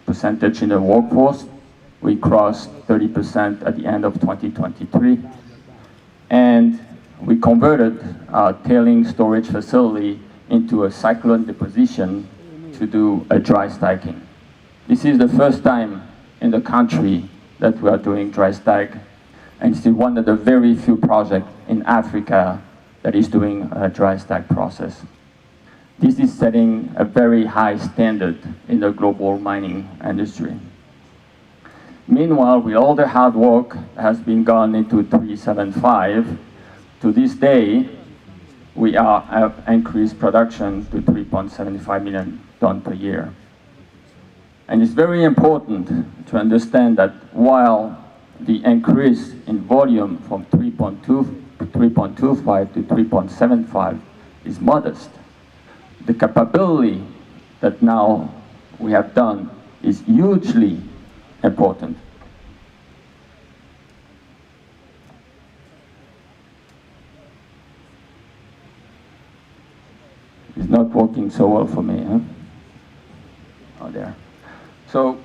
percentage in the workforce. We crossed 30% at the end of 2023. And we converted our tailing storage facility into a cyclone deposition to do a dry stacking. This is the first time in the country that we are doing dry stack, and it's one of the very few projects in Africa that is doing a dry stack process. This is setting a very high standard in the global mining industry. Meanwhile, with all the hard work that has been gone into 375, to this day, we have increased production to 3.75 million tons per year. And it's very important to understand that while the increase in volume from 3.25 to 3.75 is modest, the capability that now we have done is hugely important. It's not working so well for me, huh? Oh, there. So,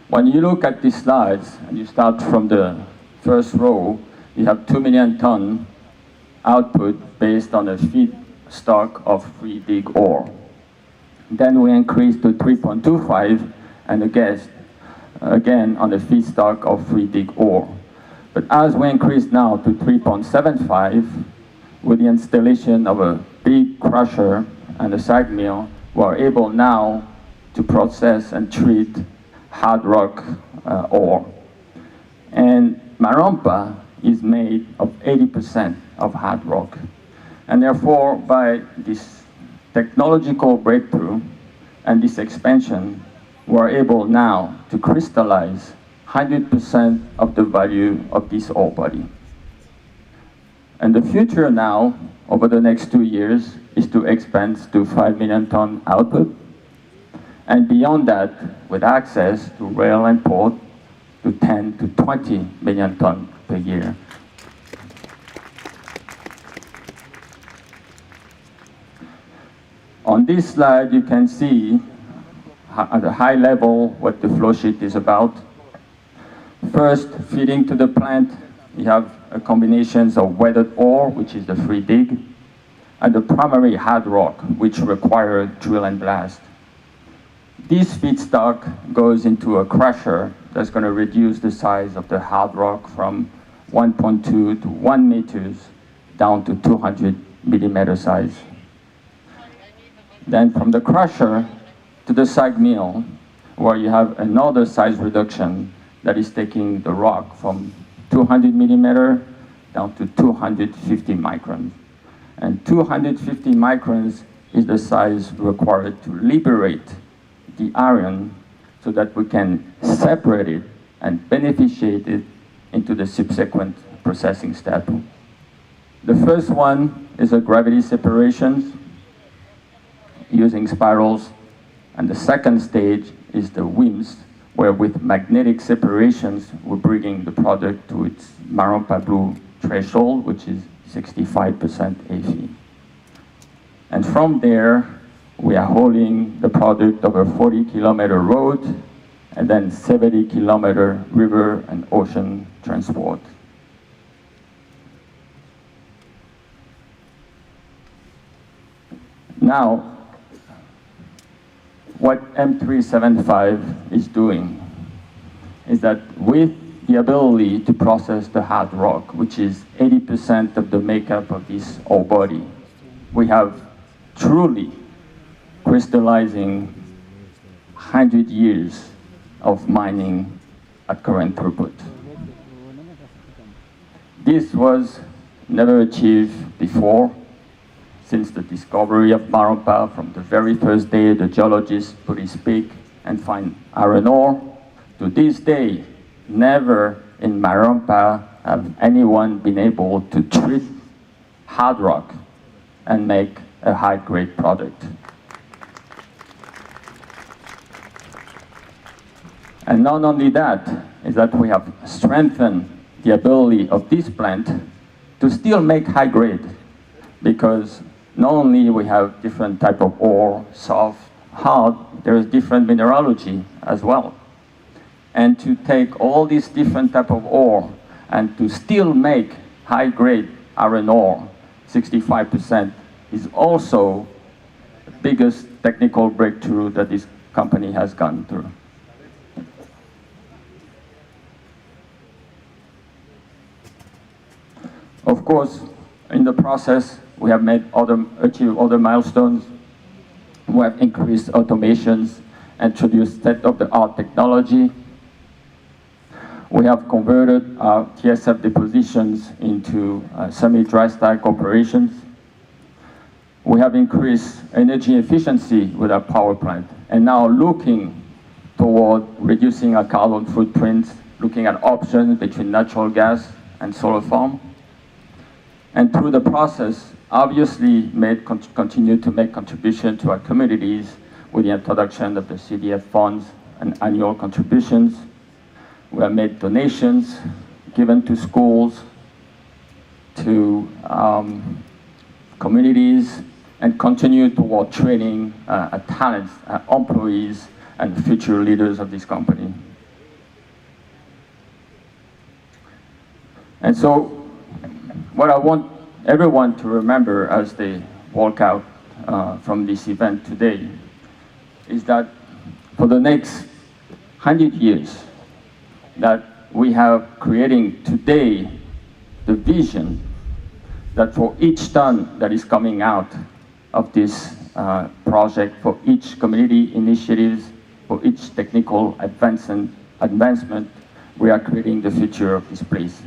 when you look at these slides, and you start from the first row, you have 2 million ton output based on a feedstock of free dig ore. Then we increased to 3.25, and again on the feedstock of free dig ore. But as we increase now to 3.75, with the installation of a big crusher and a SAG mill, we're able now to process and treat hard rock ore. And Marampa is made of 80% of hard rock. And therefore, by this technological breakthrough and this expansion, we're able now to crystallize 100% of the value of this ore body. And the future now, over the next 2 years, is to expand to 5 million ton output. And beyond that, with access to rail and port, to 10 to 20 million tons per year. On this slide, you can see at a high level what the flow sheet is about. First, feeding to the plant, you have a combination of weathered ore, which is the free dig, and the primary hard rock, which require drill and blast. This feedstock goes into a crusher that's going to reduce the size of the hard rock from 1.2 to 1 meters down to 200 millimeter size. Then from the crusher to the SAG mill, where you have another size reduction that is taking the rock from 200 millimeter down to 250 microns. And 250 microns is the size required to liberate the iron so that we can separate it and beneficiate it into the subsequent processing step. The first one is a gravity separation using spirals, and the second stage is the WIMS, where with magnetic separations, we're bringing the product to its Marampa blue threshold, which is 65% Fe. And from there, we are hauling the product over 40-kilometer road, and then 70-kilometer river and ocean transport. Now, what M375 is doing is that with the ability to process the hard rock, which is 80% of the makeup of this ore body, we have truly crystallizing 100 years of mining at current throughput. This was never achieved before. Since the discovery of Marampa, from the very first day the geologists put his pick and find iron ore, to this day, never in Marampa have anyone been able to treat hard rock and make a high-grade product. And not only that, is that we have strengthened the ability of this plant to still make high grade, because not only we have different type of ore, soft, hard, there is different mineralogy as well. And to take all these different type of ore and to still make high grade iron ore, 65%, is also the biggest technical breakthrough that this company has gone through. Of course, in the process, we have achieved other milestones. We have increased automations, introduced state-of-the-art technology. We have converted our TSF depositions into semi-dry stack operations. We have increased energy efficiency with our power plant, and now looking toward reducing our carbon footprint, looking at options between natural gas and solar farm. And through the process, obviously continue to make contribution to our communities with the introduction of the CDF funds and annual contributions. We have made donations given to schools, to communities, and continue toward training talents, employees, and future leaders of this company. And so, what I want everyone to remember as they walk out from this event today is that for the next 100 years, that we have creating today the vision that for each ton that is coming out of this project, for each community initiatives, for each technical advancement, we are creating the future of this place.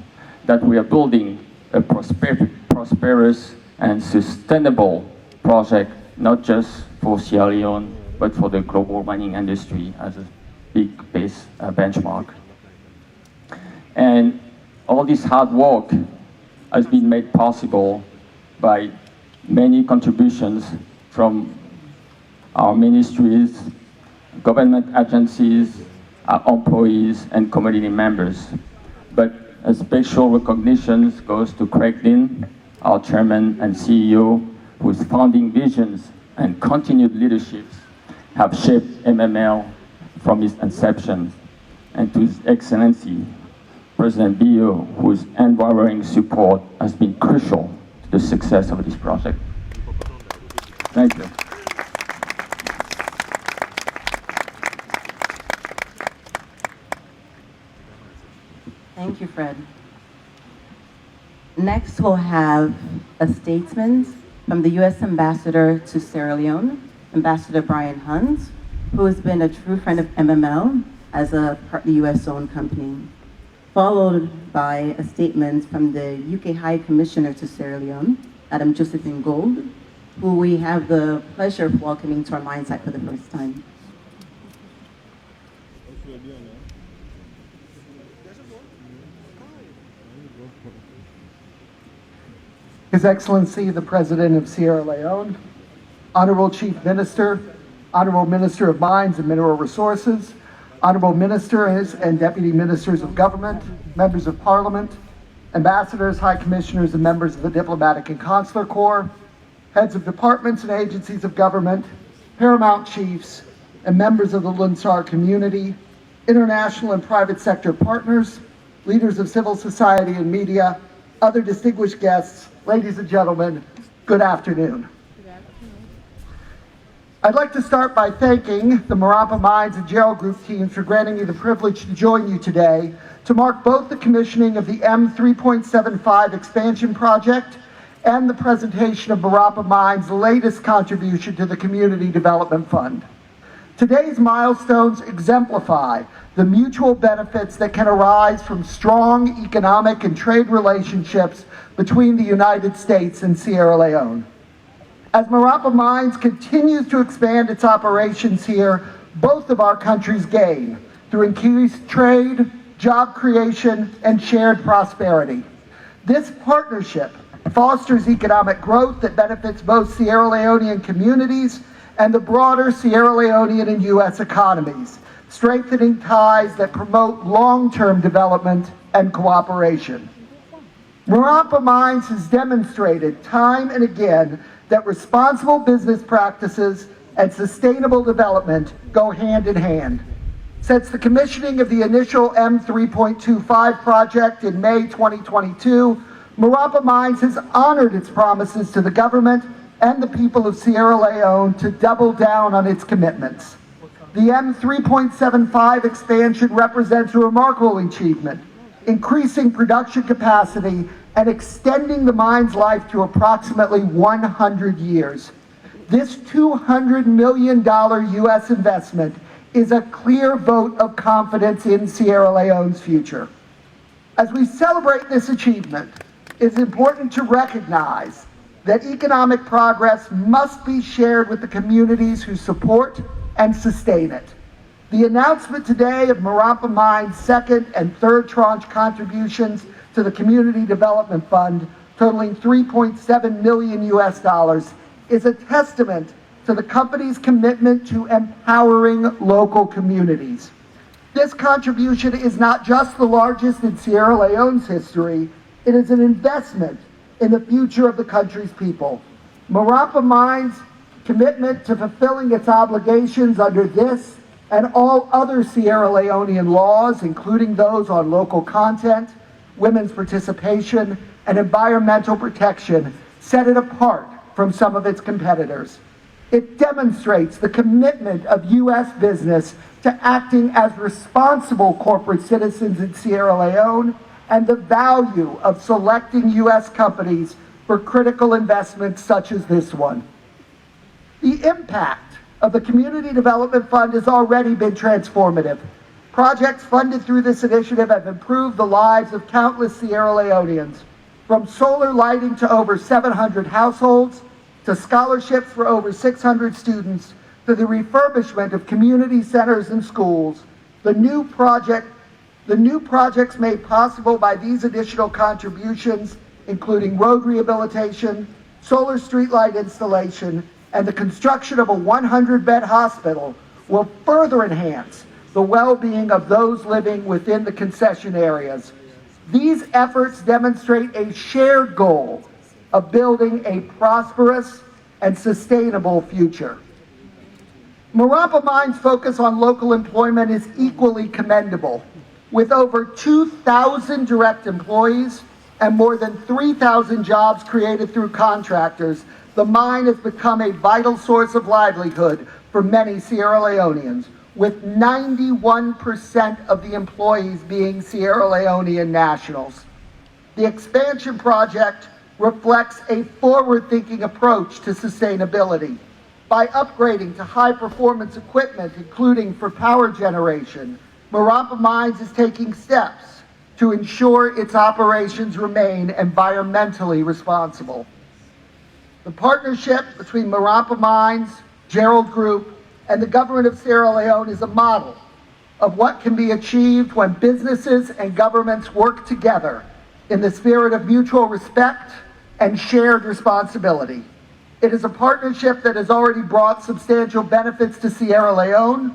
That we are building a prosperous and sustainable project, not just for Sierra Leone, but for the global mining industry as a big base benchmark. And all this hard work has been made possible by many contributions from our ministries, government agencies, our employees and community members. But a special recognition goes to Craig Dean, our chairman and CEO, whose founding visions and continued leaderships have shaped MML from its inception, and to His Excellency, President Bio, whose unwavering support has been crucial to the success of this project. Thank you. Thank you, Fred. Next, we'll have a statement from the U.S. Ambassador to Sierra Leone, Ambassador Brian Hunt, who has been a true friend of MML as a partly U.S.-owned company, followed by a statement from the UK High Commissioner to Sierra Leone, Madam Josephine Gold, who we have the pleasure of welcoming to our mine site for the first time. His Excellency, the President of Sierra Leone, Honorable Chief Minister, Honorable Minister of Mines and Mineral Resources, Honorable Ministers and Deputy Ministers of Government, Members of Parliament, Ambassadors, High Commissioners, and members of the Diplomatic and Consular Corps, heads of departments and agencies of government, paramount chiefs, and members of the Lunsar community, international and private sector partners, leaders of civil society and media, other distinguished guests, ladies and gentlemen, good afternoon. I'd like to start by thanking the Marampa Mines and Gerald Group teams for granting me the privilege to join you today to mark both the commissioning of the M 3.75 expansion project and the presentation of Marampa Mines' latest contribution to the Community Development Fund. Today's milestones exemplify the mutual benefits that can arise from strong economic and trade relationships between the United States and Sierra Leone. As Marampa Mines continues to expand its operations here, both of our countries gain through increased trade, job creation, and shared prosperity. This partnership fosters economic growth that benefits both Sierra Leonean communities and the broader Sierra Leonean and U.S. economies, strengthening ties that promote long-term development and cooperation. Marampa Mines has demonstrated time and again that responsible business practices and sustainable development go hand in hand. Since the commissioning of the initial M 3.25 project in May 2022, Marampa Mines has honored its promises to the government and the people of Sierra Leone to double down on its commitments. The M 3.75 expansion represents a remarkable achievement, increasing production capacity and extending the mine's life to approximately 100 years. This $200 million U.S. investment is a clear vote of confidence in Sierra Leone's future. As we celebrate this achievement, it's important to recognize that economic progress must be shared with the communities who support and sustain it. The announcement today of Marampa Mines' second and third tranche contributions to the Community Development Fund, totaling $3.7 million US, is a testament to the company's commitment to empowering local communities. This contribution is not just the largest in Sierra Leone's history, it is an investment in the future of the country's people. Marampa Mines' commitment to fulfilling its obligations under this and all other Sierra Leonean laws, including those on local content, women's participation, and environmental protection, set it apart from some of its competitors. It demonstrates the commitment of U.S. business to acting as responsible corporate citizens in Sierra Leone and the value of selecting U.S. companies for critical investments such as this one. The impact of the Community Development Fund has already been transformative. Projects funded through this initiative have improved the lives of countless Sierra Leoneans, from solar lighting to over 700 households, to scholarships for over 600 students, to the refurbishment of community centers and schools. The new projects made possible by these additional contributions, including road rehabilitation, solar streetlight installation, and the construction of a 100-bed hospital, will further enhance the well-being of those living within the concession areas. These efforts demonstrate a shared goal of building a prosperous and sustainable future. Marampa Mine's focus on local employment is equally commendable. With over 2,000 direct employees and more than 3,000 jobs created through contractors, the mine has become a vital source of livelihood for many Sierra Leoneans, with 91% of the employees being Sierra Leonean nationals. The expansion project reflects a forward-thinking approach to sustainability. By upgrading to high-performance equipment, including for power generation, Marampa Mines is taking steps to ensure its operations remain environmentally responsible. The partnership between Marampa Mines, Gerald Group, and the government of Sierra Leone is a model of what can be achieved when businesses and governments work together in the spirit of mutual respect and shared responsibility. It is a partnership that has already brought substantial benefits to Sierra Leone,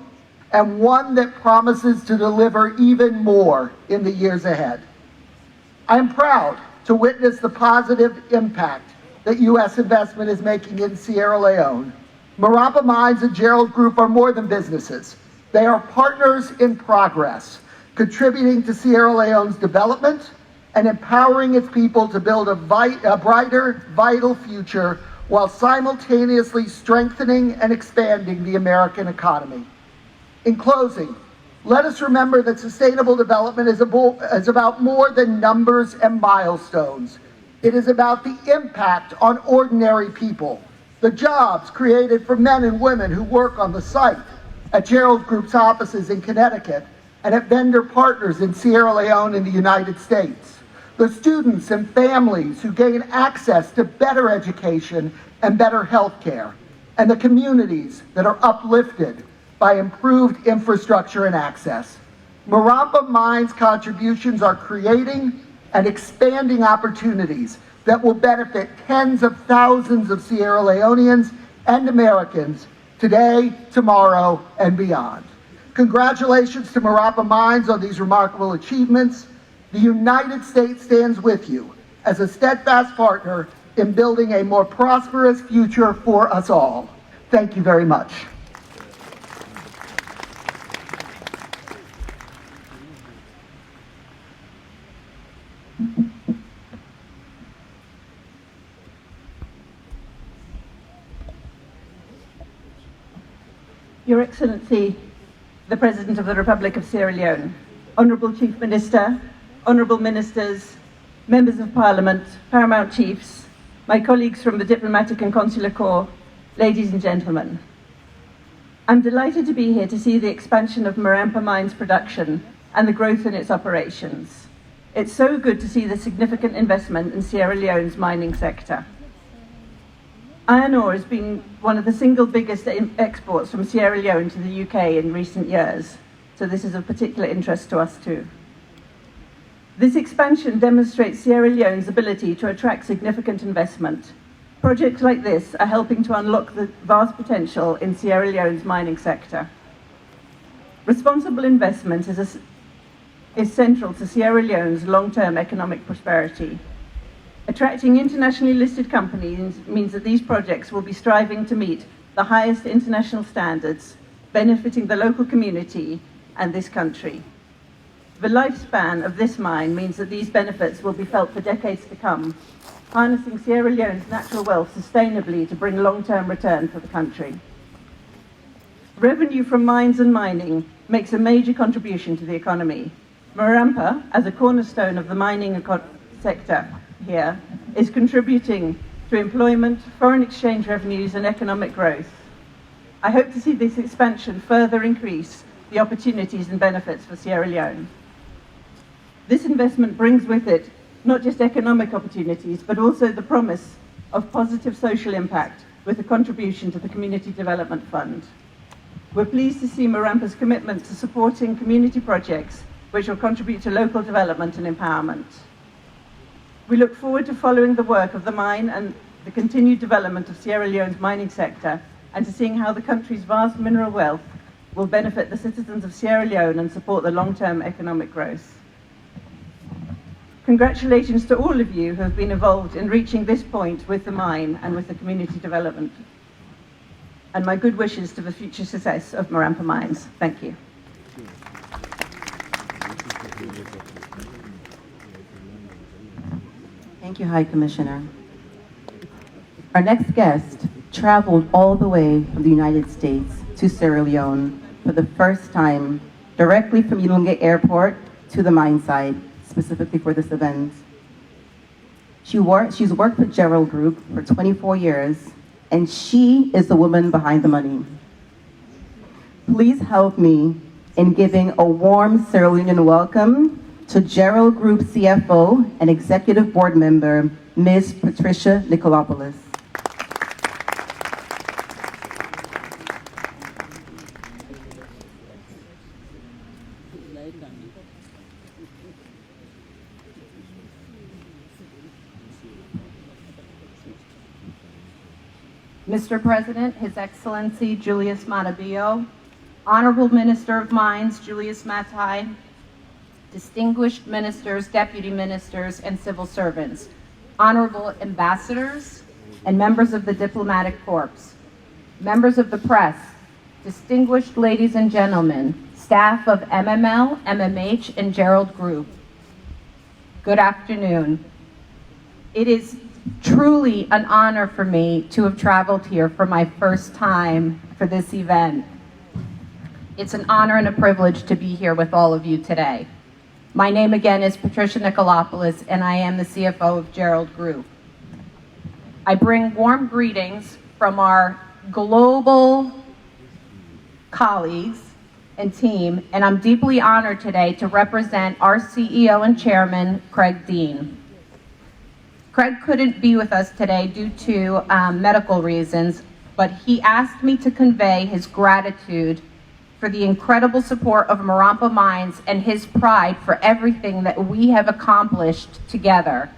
and one that promises to deliver even more in the years ahead. I am proud to witness the positive impact that U.S. investment is making in Sierra Leone. Marampa Mines and Gerald Group are more than businesses. They are partners in progress, contributing to Sierra Leone's development and empowering its people to build a brighter, vital future while simultaneously strengthening and expanding the American economy. In closing, let us remember that sustainable development is about more than numbers and milestones. It is about the impact on ordinary people, the jobs created for men and women who work on the site at Gerald Group's offices in Connecticut and at vendor partners in Sierra Leone and the United States, the students and families who gain access to better education and better health care, and the communities that are uplifted by improved infrastructure and access. Marampa Mines' contributions are creating and expanding opportunities that will benefit tens of thousands of Sierra Leoneans and Americans today, tomorrow, and beyond. Congratulations to Marampa Mines on these remarkable achievements. The United States stands with you as a steadfast partner in building a more prosperous future for us all. Thank you very much. Your Excellency, the President of the Republic of Sierra Leone, Honourable Chief Minister, Honourable Ministers, Members of Parliament, Paramount Chiefs, my colleagues from the Diplomatic and Consular Corps, ladies and gentlemen. I'm delighted to be here to see the expansion of Marampa Mines production and the growth in its operations. It's so good to see the significant investment in Sierra Leone's mining sector. Iron ore has been one of the single biggest exports from Sierra Leone to the UK in recent years, so this is of particular interest to us too. This expansion demonstrates Sierra Leone's ability to attract significant investment. Projects like this are helping to unlock the vast potential in Sierra Leone's mining sector. Responsible investment is central to Sierra Leone's long-term economic prosperity. Attracting internationally listed companies means that these projects will be striving to meet the highest international standards, benefiting the local community and this country. The lifespan of this mine means that these benefits will be felt for decades to come, harnessing Sierra Leone's natural wealth sustainably to bring long-term return for the country. Revenue from mines and mining makes a major contribution to the economy. Marampa, as a cornerstone of the mining sector here, is contributing to employment, foreign exchange revenues and economic growth. I hope to see this expansion further increase the opportunities and benefits for Sierra Leone. This investment brings with it not just economic opportunities, but also the promise of positive social impact with a contribution to the Community Development Fund. We're pleased to see Marampa's commitment to supporting community projects which will contribute to local development and empowerment. We look forward to following the work of the mine and the continued development of Sierra Leone's mining sector, and to seeing how the country's vast mineral wealth will benefit the citizens of Sierra Leone and support the long-term economic growth. Congratulations to all of you who have been involved in reaching this point with the mine and with the community development. And my good wishes to the future success of Marampa Mines. Thank you. Thank you, High Commissioner. Our next guest traveled all the way from the United States to Sierra Leone for the first time, directly from Yulunge Airport to the mine site, specifically for this event. She's worked with Gerald Group for 24 years, and she is the woman behind the money. Please help me in giving a warm Sierra Leonean welcome to Gerald Group CFO and Executive Board Member, Ms. Patricia Nicolopoulos. Mr. President, His Excellency Julius Matabillo, Honorable Minister of Mines Julius Matai, distinguished ministers, deputy ministers, and civil servants, honorable ambassadors, and members of the diplomatic corps, members of the press, distinguished ladies and gentlemen, staff of MML, MMH, and Gerald Group. Good afternoon. It is truly an honor for me to have traveled here for my first time for this event. It's an honor and a privilege to be here with all of you today. My name again is Patricia Nicolopoulos, and I am the CFO of Gerald Group. I bring warm greetings from our global colleagues and team, and I'm deeply honored today to represent our CEO and Chairman, Craig Dean. Craig couldn't be with us today due to medical reasons, but he asked me to convey his gratitude for the incredible support of Marampa Mines and his pride for everything that we have accomplished together.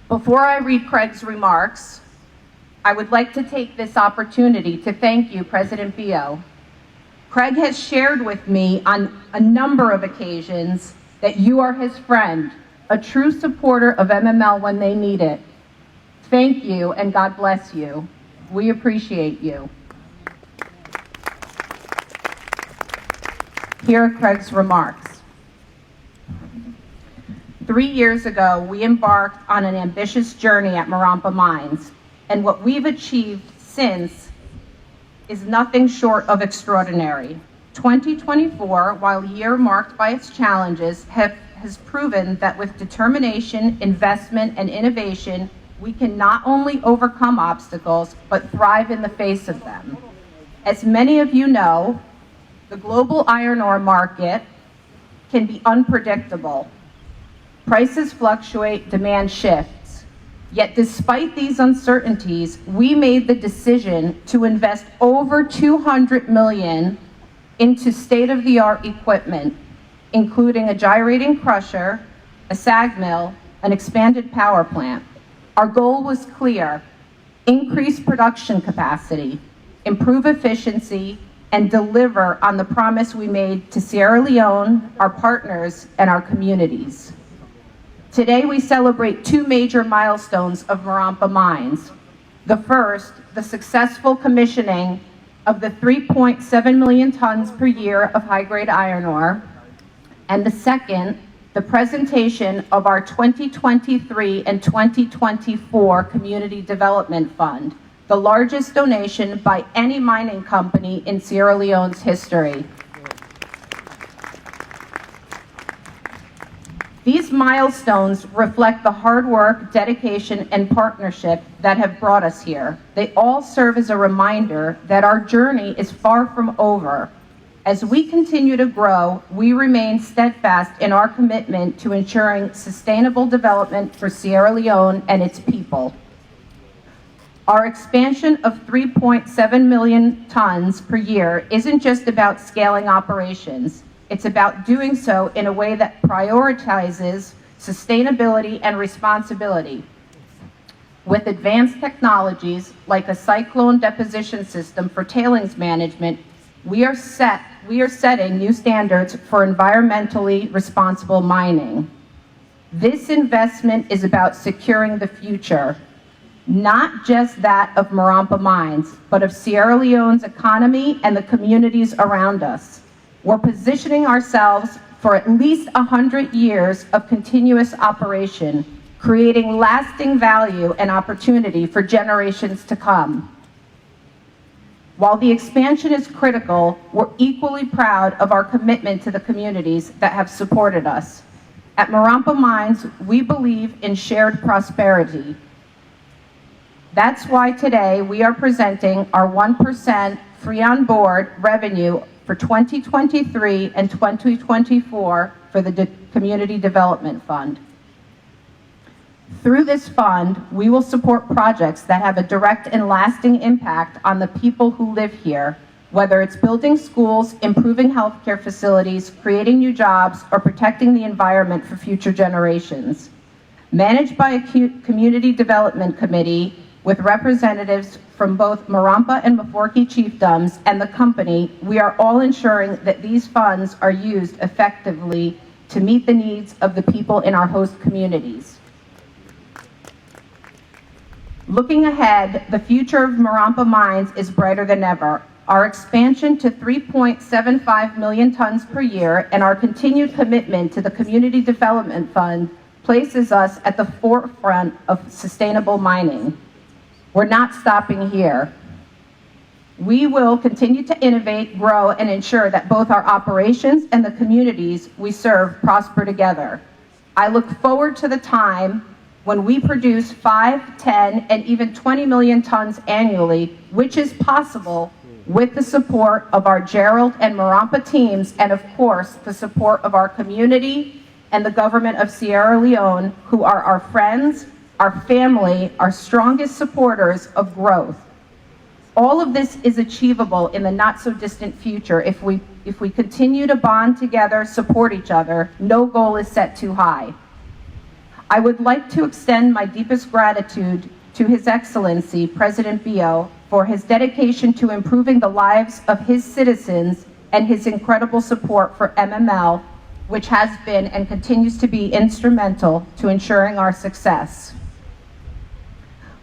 Before I read Craig's remarks, I would like to take this opportunity to thank you, President Bio. Craig has shared with me on a number of occasions that you are his friend, a true supporter of MML when they need it. Thank you, and God bless you. We appreciate you. Here are Craig's remarks. 3 years ago, we embarked on an ambitious journey at Marampa Mines, and what we've achieved since is nothing short of extraordinary. 2024, while a year marked by its challenges, has proven that with determination, investment, and innovation, we can not only overcome obstacles, but thrive in the face of them. As many of you know, the global iron ore market can be unpredictable. Prices fluctuate, demand shifts. Yet despite these uncertainties, we made the decision to invest over $200 million into state-of-the-art equipment, including a gyrating crusher, a SAG mill, an expanded power plant. Our goal was clear: increase production capacity, improve efficiency, and deliver on the promise we made to Sierra Leone, our partners, and our communities. Today we celebrate two major milestones of Marampa Mines. The first, the successful commissioning of the 3.7 million tons per year of high-grade iron ore, and the second, the presentation of our 2023 and 2024 Community Development Fund, the largest donation by any mining company in Sierra Leone's history. These milestones reflect the hard work, dedication, and partnership that have brought us here. They all serve as a reminder that our journey is far from over. As we continue to grow, we remain steadfast in our commitment to ensuring sustainable development for Sierra Leone and its people. Our expansion of 3.7 million tons per year isn't just about scaling operations. It's about doing so in a way that prioritizes sustainability and responsibility. With advanced technologies like a cyclone deposition system for tailings management, We are setting new standards for environmentally responsible mining. This investment is about securing the future, not just that of Marampa Mines, but of Sierra Leone's economy and the communities around us. We're positioning ourselves for at least 100 years of continuous operation, creating lasting value and opportunity for generations to come. While the expansion is critical, we're equally proud of our commitment to the communities that have supported us. At Marampa Mines, we believe in shared prosperity. That's why today we are presenting our 1% free on board revenue for 2023 and 2024 for the Community Development Fund. Through this fund, we will support projects that have a direct and lasting impact on the people who live here, whether it's building schools, improving healthcare facilities, creating new jobs, or protecting the environment for future generations. Managed by a community development committee with representatives from both Marampa and Mafoki chiefdoms and the company, we are all ensuring that these funds are used effectively to meet the needs of the people in our host communities. Looking ahead, the future of Marampa Mines is brighter than ever. Our expansion to 3.75 million tons per year and our continued commitment to the Community Development Fund places us at the forefront of sustainable mining. We're not stopping here. We will continue to innovate, grow, and ensure that both our operations and the communities we serve prosper together. I look forward to the time when we produce 5, 10, and even 20 million tons annually, which is possible with the support of our Gerald and Marampa teams, and of course, the support of our community and the government of Sierra Leone, who are our friends, our family, our strongest supporters of growth. All of this is achievable in the not so distant future if we continue to bond together, support each other. No goal is set too high. I would like to extend my deepest gratitude to His Excellency, President Bio, for his dedication to improving the lives of his citizens and his incredible support for MML, which has been and continues to be instrumental to ensuring our success.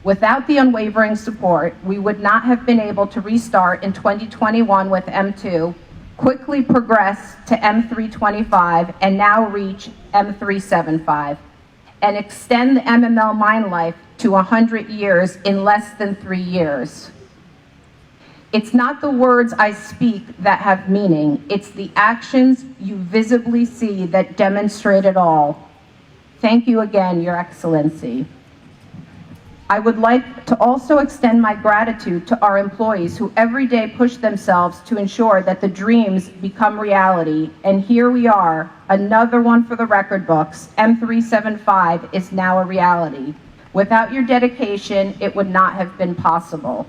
Without the unwavering support, we would not have been able to restart in 2021 with M2, quickly progress to M325, and now reach M375, and extend the MML mine life to 100 years in less than 3 years. It's not the words I speak that have meaning, it's the actions you visibly see that demonstrate it all. Thank you again, Your Excellency. I would like to also extend my gratitude to our employees who every day push themselves to ensure that the dreams become reality. And here we are, another one for the record books. M375 is now a reality. Without your dedication, it would not have been possible.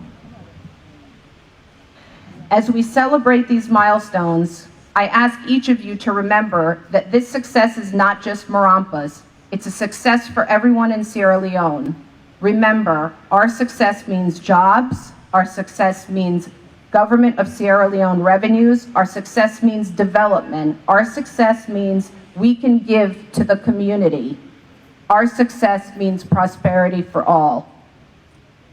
As we celebrate these milestones, I ask each of you to remember that this success is not just Marampa's. It's a success for everyone in Sierra Leone. Remember, our success means jobs, our success means government of Sierra Leone revenues, our success means development, our success means we can give to the community. Our success means prosperity for all.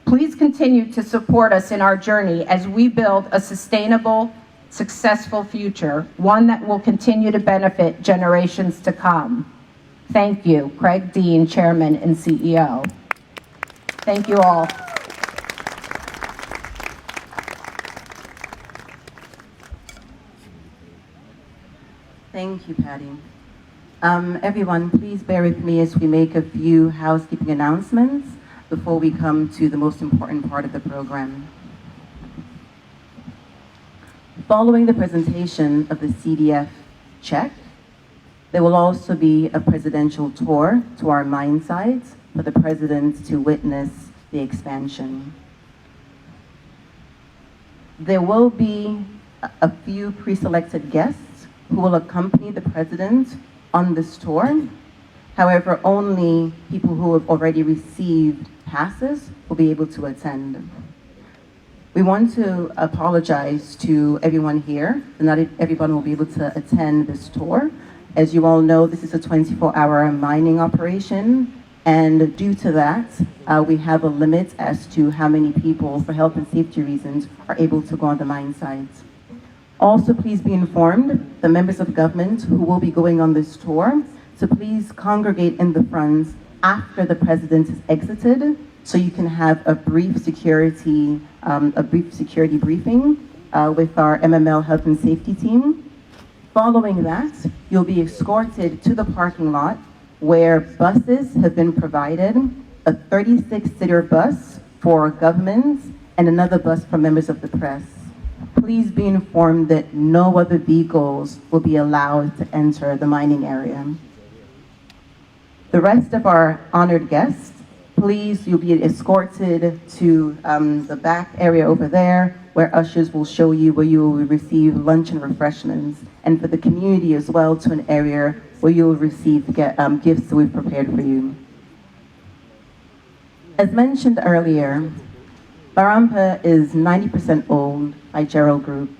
Please continue to support us in our journey as we build a sustainable, successful future, one that will continue to benefit generations to come. Thank you, Craig Dean, Chairman and CEO. Thank you all. Thank you, Patty. Everyone, please bear with me as we make a few housekeeping announcements before we come to the most important part of the program. Following the presentation of the CDF check, there will also be a presidential tour to our mine sites for the president to witness the expansion. There will be a few pre-selected guests who will accompany the president on this tour. However, only people who have already received passes will be able to attend. We want to apologize to everyone here. Not everyone will be able to attend this tour. As you all know, this is a 24-hour mining operation, and due to that, we have a limit as to how many people, for health and safety reasons, are able to go on the mine sites. Also, please be informed, the members of government who will be going on this tour, so please congregate in the front after the president has exited, so you can have a brief security briefing with our MML health and safety team. Following that, you'll be escorted to the parking lot where buses have been provided, a 36-seater bus for government and another bus for members of the press. Please be informed that no other vehicles will be allowed to enter the mining area. The rest of our honored guests, please, you'll be escorted to the back area over there where ushers will show you where you will receive lunch and refreshments, and for the community as well to an area where you will receive gifts that we've prepared for you. As mentioned earlier, Marampa is 90% owned by Gerald Group.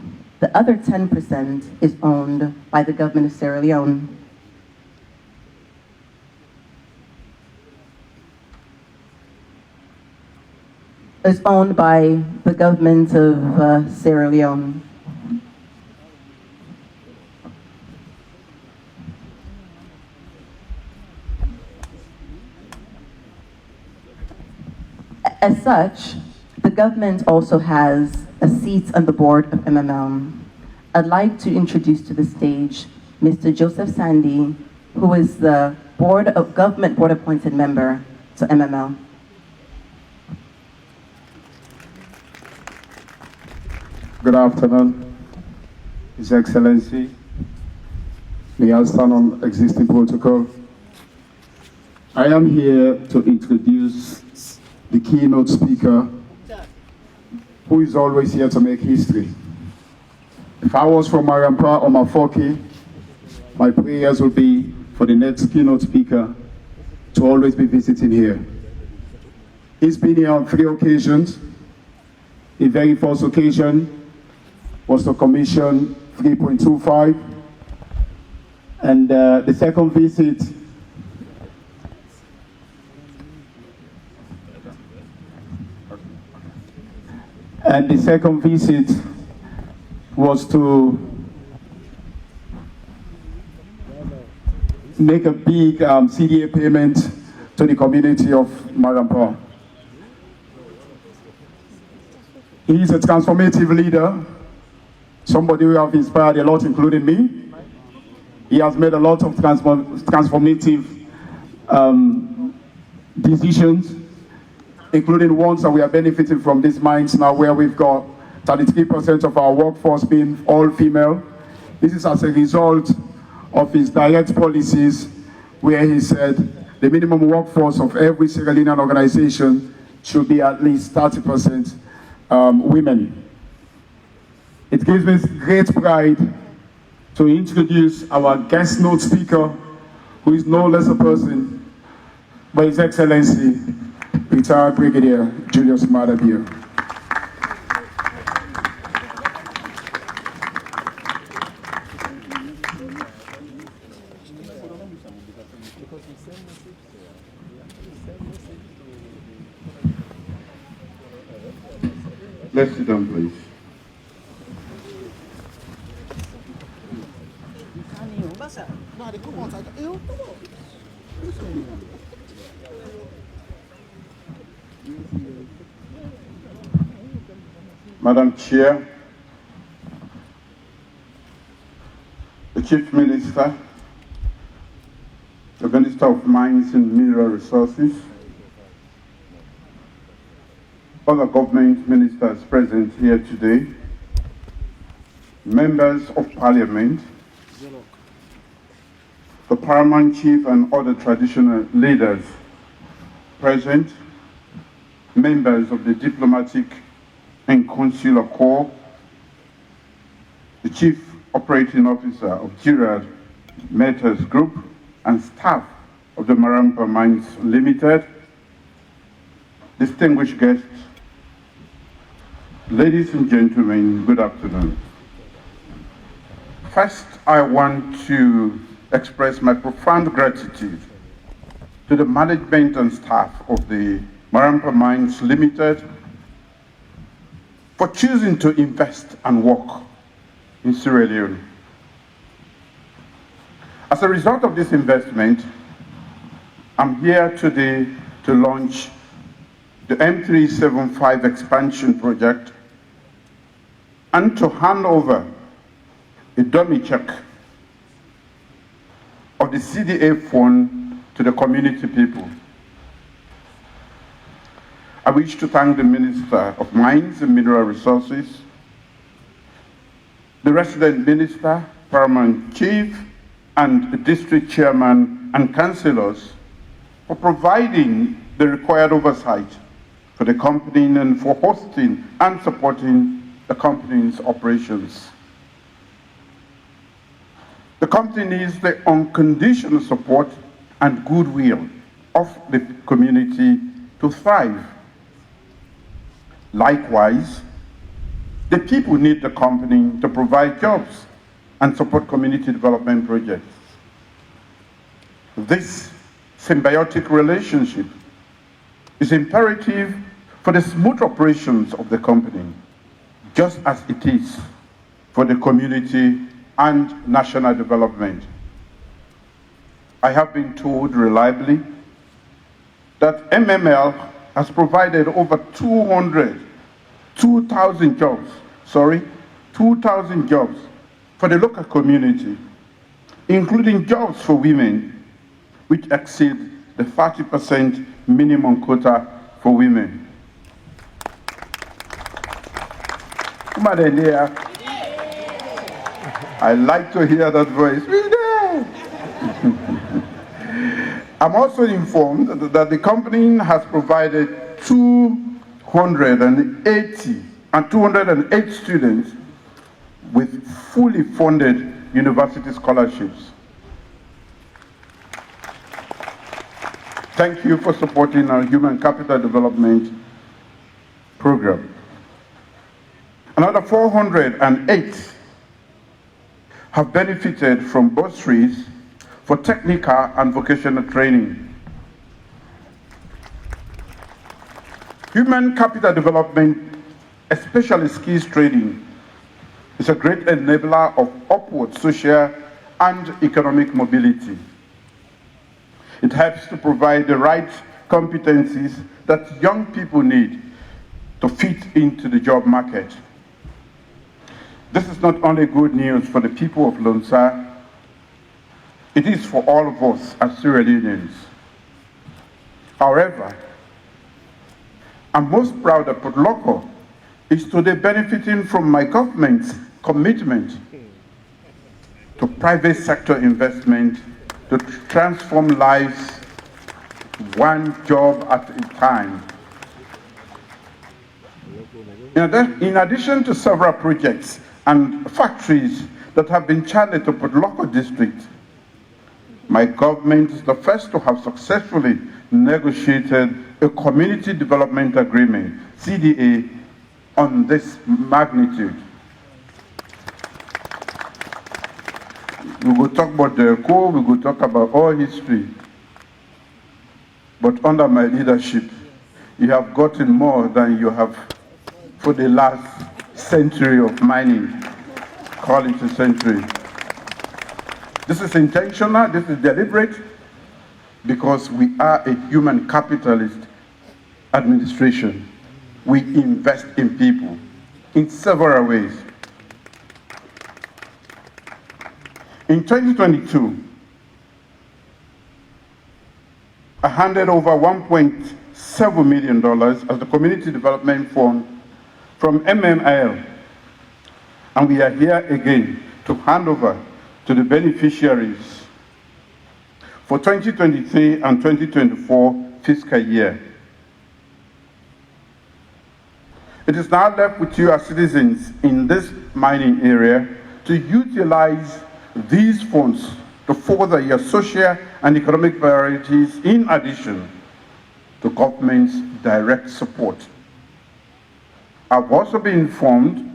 The other 10% is owned by the government of Sierra Leone. Is owned by the government of Sierra Leone. As such, the government also has a seat on the board of MML. I'd like to introduce to the stage Mr. Joseph Sandy, who is the government board appointed member to MML. Good afternoon, His Excellency. May I stand on existing protocol? I am here to introduce the keynote speaker, who is always here to make history. If I was from Marampa or Mafoki, my prayers would be for the next keynote speaker to always be visiting here. He's been here on 3 occasions. The very first occasion was to commission 3.25, and the second visit was to make a big CDA payment to the community of Marampa. He is a transformative leader, somebody who has inspired a lot, including me. He has made a lot of transformative decisions, including ones that we are benefiting from these mines now, where we've got 33% of our workforce being all female. This is as a result of his direct policies, where he said the minimum workforce of every Sierra Leonean organization should be at least 30% women. It gives me great pride to introduce our guest note speaker, who is no less a person but His Excellency, retired Brigadier Julius Madabir. Let's sit down, please. Madam Chair, the Chief Minister, the Minister of Mines and Mineral Resources, other government ministers present here today, members of Parliament, the Paramount Chief and other traditional leaders present, members of the Diplomatic and Consular Corps, the Chief Operating Officer of Gerard Matters Group, and staff of the Marampa Mines Limited, distinguished guests, Ladies and gentlemen, good afternoon. First, I want to express my profound gratitude to the management and staff of the Marampa Mines Limited for choosing to invest and work in Sierra Leone. As a result of this investment, I'm here today to launch the M375 expansion project and to hand over a dummy check of the CDA fund to the community people. I wish to thank the Minister of Mines and Mineral Resources, the resident minister, paramount chief, and the district chairman and councillors for providing the required oversight for the company and for hosting and supporting the company's operations. The company needs the unconditional support and goodwill of the community to thrive. Likewise, the people need the company to provide jobs and support community development projects. This symbiotic relationship is imperative for the smooth operations of the company, just as it is for the community and national development. I have been told reliably that MML has provided over 2,000 jobs for the local community, including jobs for women, which exceed the 30% minimum quota for women. I like to hear that voice. I'm also informed that the company has provided 208 students with fully funded university scholarships. Thank you for supporting our human capital development program. Another 408 have benefited from bursaries for technical and vocational training. Human capital development, especially skills training, is a great enabler of upward social and economic mobility. It helps to provide the right competencies that young people need to fit into the job market. This is not only good news for the people of Lonsa, it is for all of us as Sierra Leoneans. However, I'm most proud that Port Loko is today benefiting from my government's commitment to private sector investment to transform lives one job at a time. In addition to several projects and factories that have been channeled to Port Loko district, my government is the first to have successfully negotiated a community development agreement, CDA, on this magnitude. We will talk about the core, we will talk about all history. But under my leadership, you have gotten more than you have for the last century of mining. Call it a century. This is intentional, this is deliberate, because we are a human capitalist administration. We invest in people in several ways. In 2022, I handed over $1.7 million as the Community Development Fund from MML, and we are here again to hand over to the beneficiaries for 2023 and 2024 fiscal year. It is now left with you as citizens in this mining area to utilize these funds to further your social and economic priorities in addition to government's direct support. I've also been informed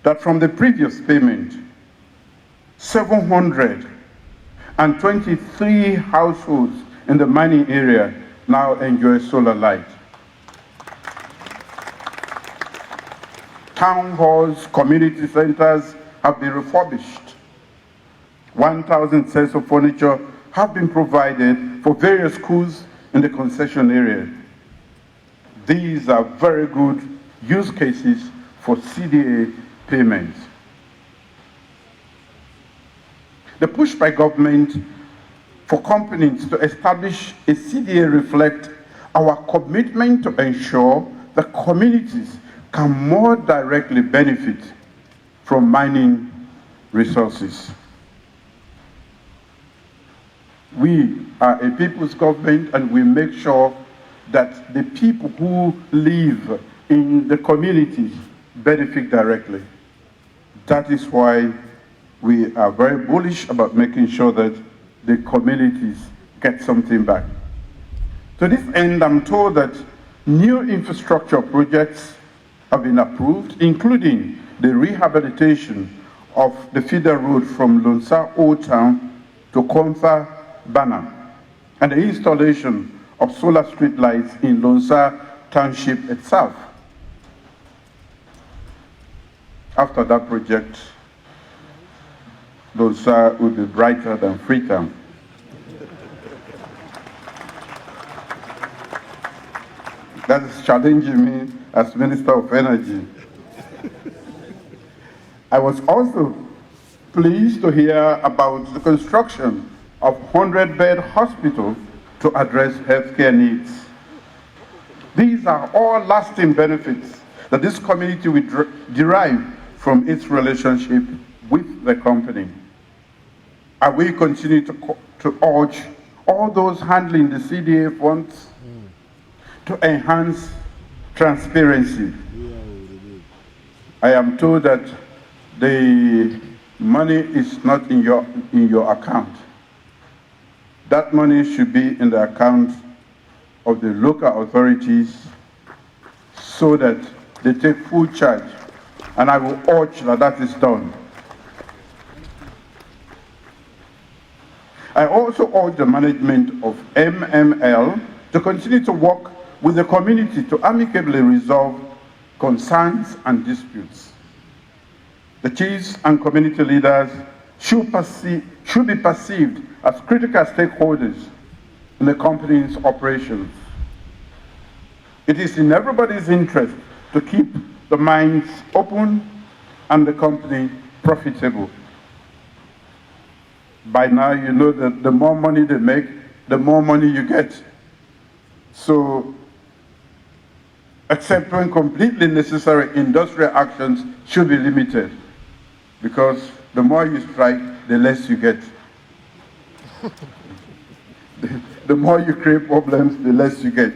that from the previous payment, 723 households in the mining area now enjoy solar light. Town halls, community centers have been refurbished. 1,000 sets of furniture have been provided for various schools in the concession area. These are very good use cases for CDA payments. The push by government for companies to establish a CDA reflects our commitment to ensure that communities can more directly benefit from mining resources. We are a people's government, and we make sure that the people who live in the communities benefit directly. That is why we are very bullish about making sure that the communities get something back. To this end, I'm told that new infrastructure projects have been approved, including the rehabilitation of the feeder road from Lonsa Old Town to Komfa Bana, and the installation of solar street lights in Lonsa Township itself. After that project, Lonsa will be brighter than Freetown. That is challenging me as Minister of Energy. I was also pleased to hear about the construction of 100-bed hospital to address healthcare needs. These are all lasting benefits that this community will derive from its relationship with the company. I will continue to urge all those handling the CDA funds to enhance transparency. I am told that the money is not in your account. That money should be in the account of the local authorities so that they take full charge. And I will urge that that is done. I also urge the management of MML to continue to work with the community to amicably resolve concerns and disputes. The chiefs and community leaders should be perceived as critical stakeholders in the company's operations. It is in everybody's interest to keep the mines open and the company profitable. By now, you know that the more money they make, the more money you get. So, except when completely necessary, industrial actions should be limited, because the more you strike, the less you get. The more you create problems, the less you get.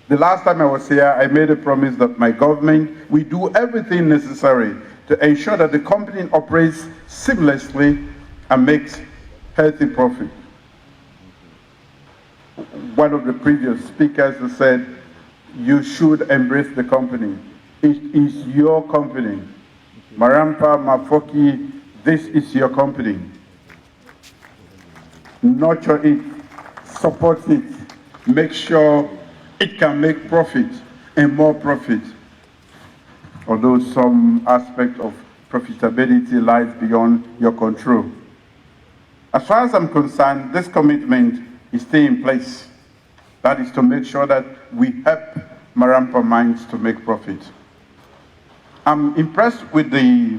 The last time I was here, I made a promise that my government will do everything necessary to ensure that the company operates seamlessly and makes healthy profit. One of the previous speakers has said, you should embrace the company. It is your company. Marampa, Mafoki, this is your company. Nurture it, support it, make sure it can make profit and more profit. Although some aspect of profitability lies beyond your control. As far as I'm concerned, this commitment is still in place. That is to make sure that we help Marampa mines to make profit. I'm impressed with the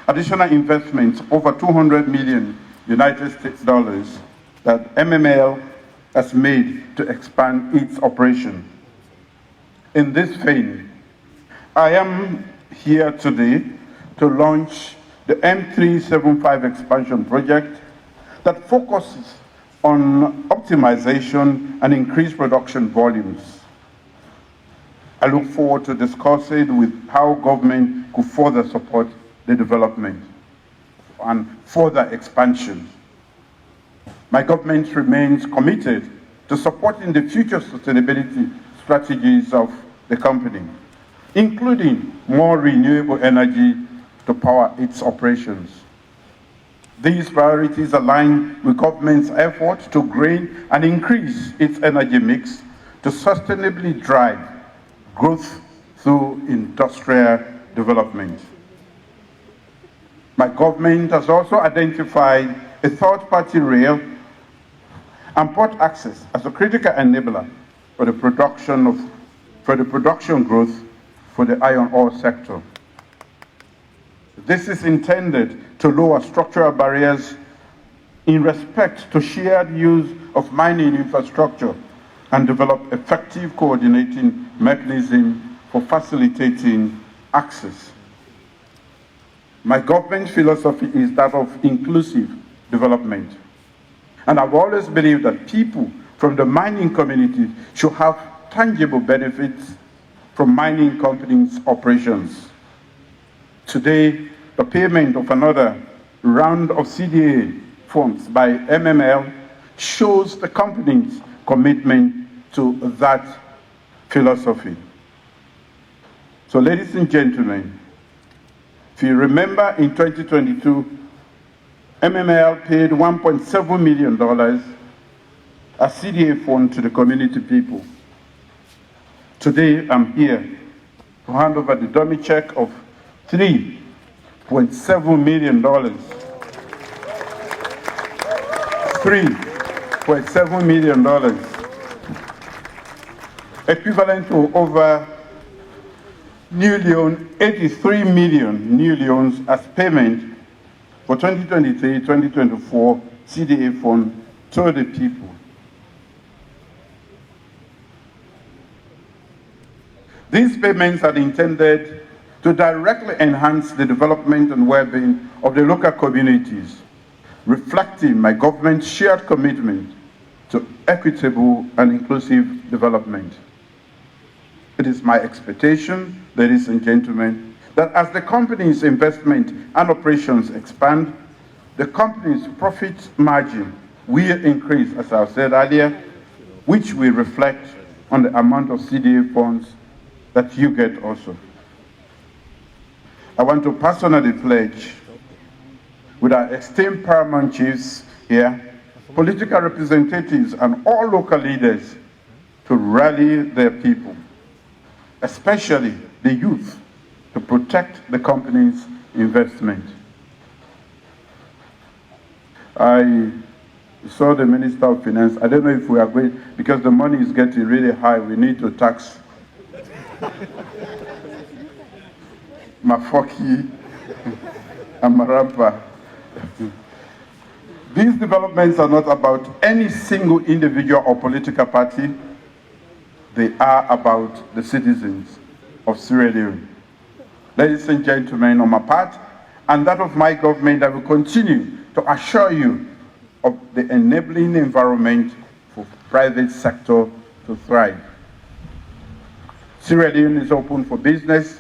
additional investments, over 200 million United States dollars, that MML has made to expand its operation. In this vein, I am here today to launch the M375 expansion project that focuses on optimization and increased production volumes. I look forward to discussing with how government could further support the development and further expansion. My government remains committed to supporting the future sustainability strategies of the company, including more renewable energy to power its operations. These priorities align with government's effort to gain and increase its energy mix to sustainably drive growth through industrial development. My government has also identified a third-party rail and port access as a critical enabler for the production growth for the iron ore sector. This is intended to lower structural barriers in respect to shared use of mining infrastructure and develop effective coordinating mechanism for facilitating access. My government philosophy is that of inclusive development. And I've always believed that people from the mining community should have tangible benefits from mining companies' operations. Today, the payment of another round of CDA funds by MML shows the company's commitment to that philosophy. So, ladies and gentlemen, if you remember in 2022, MML paid $1.7 million as CDA fund to the community people. Today, I'm here to hand over the dummy check of $3.7 million. $3.7 million, equivalent to over 83 million new loans as payment for 2023-2024 CDA fund to the people. These payments are intended to directly enhance the development and well-being of the local communities, reflecting my government's shared commitment to equitable and inclusive development. It is my expectation, ladies and gentlemen, that as the company's investment and operations expand, the company's profit margin will increase, as I said earlier, which will reflect on the amount of CDA funds that you get also. I want to personally pledge with our esteemed paramount chiefs here, political representatives and all local leaders to rally their people, especially the youth, to protect the company's investment. I saw the Minister of Finance. I don't know if we are going, because the money is getting really high, we need to tax Mafoki and Marampa. These developments are not about any single individual or political party. They are about the citizens of Sierra Leone. Ladies and gentlemen, on my part and that of my government, I will continue to assure you of the enabling environment for private sector to thrive. Sierra Leone is open for business,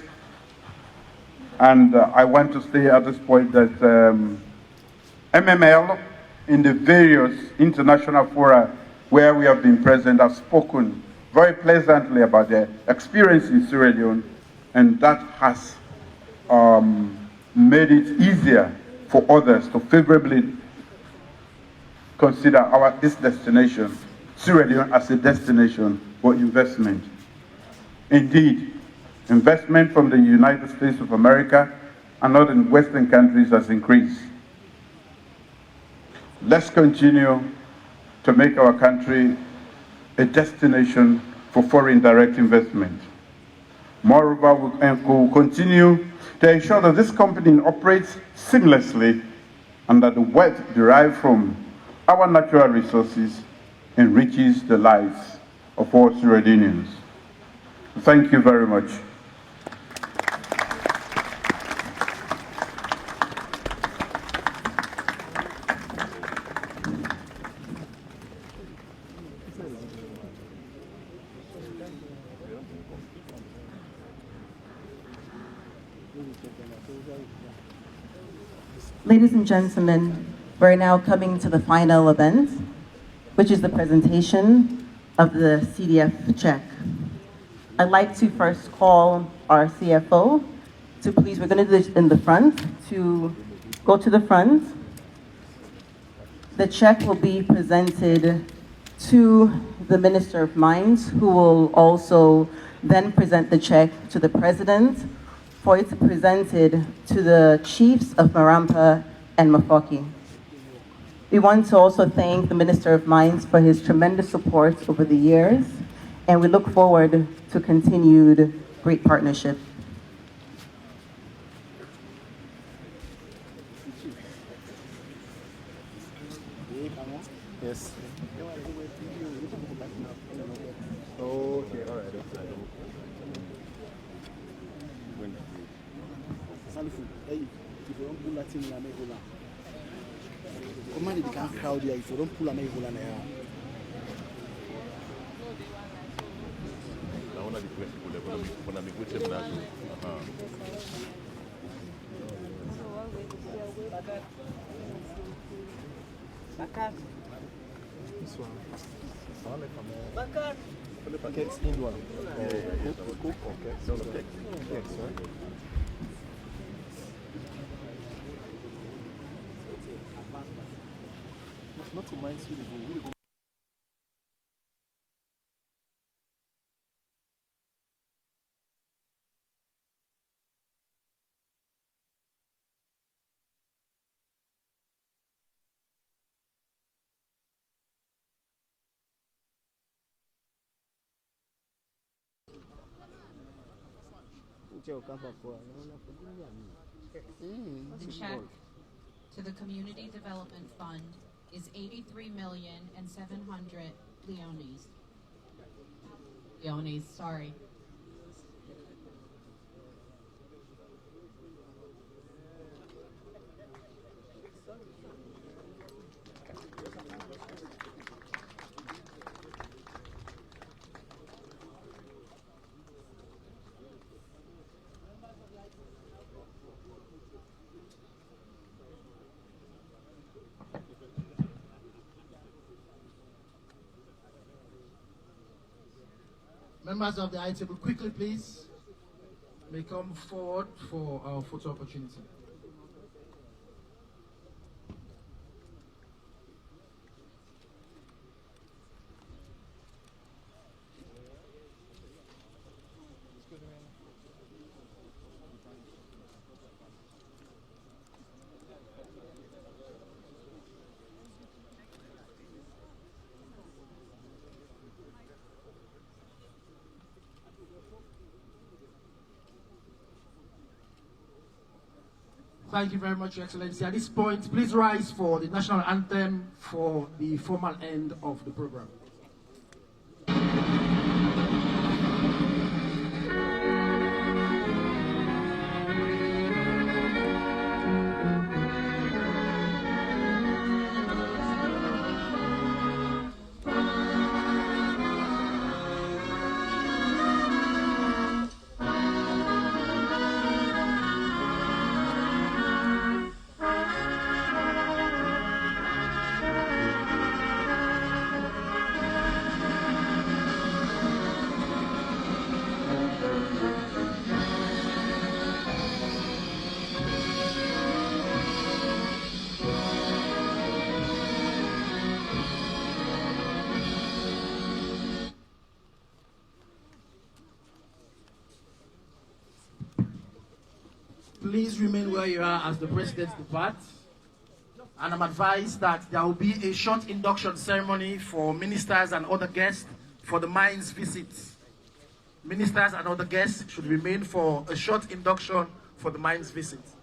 and I want to say at this point that MML in the various international fora where we have been present have spoken very pleasantly about their experience in Sierra Leone, and that has made it easier for others to favorably consider this destination, Sierra Leone, as a destination for investment. Indeed, investment from the United States of America and other Western countries has increased. Let's continue to make our country a destination for foreign direct investment. Moreover, we will continue to ensure that this company operates seamlessly and that the wealth derived from our natural resources enriches the lives of all Sierra Leoneans. Thank you very much. Ladies and gentlemen, we're now coming to the final event, which is the presentation of the CDF check. I'd like to first call our CFO to please, we're going to do this in the front, to go to the front. The check will be presented to the Minister of Mines, who will also then present the check to the President for it to be presented to the chiefs of Marampa and Mafoki. We want to also thank the Minister of Mines for his tremendous support over the years, and we look forward to continued great partnership. Yes. Okay, all right. Comment il can crowd here if you don't pull a mail on air. This one. Okay, explain one. Cook, okay. Yes, sir. Not to mind you. The check to the Community Development Fund is 83,700,000 leones, sorry. Members of the high table, quickly please, may come forward for our photo opportunity. Thank you very much, Your Excellency. At this point, please rise for the national anthem for the formal end of the program. Please remain where you are as the president departs. And I'm advised that there will be a short induction ceremony for ministers and other guests for the mines visits. Ministers and other guests should remain for a short induction for the mines visits.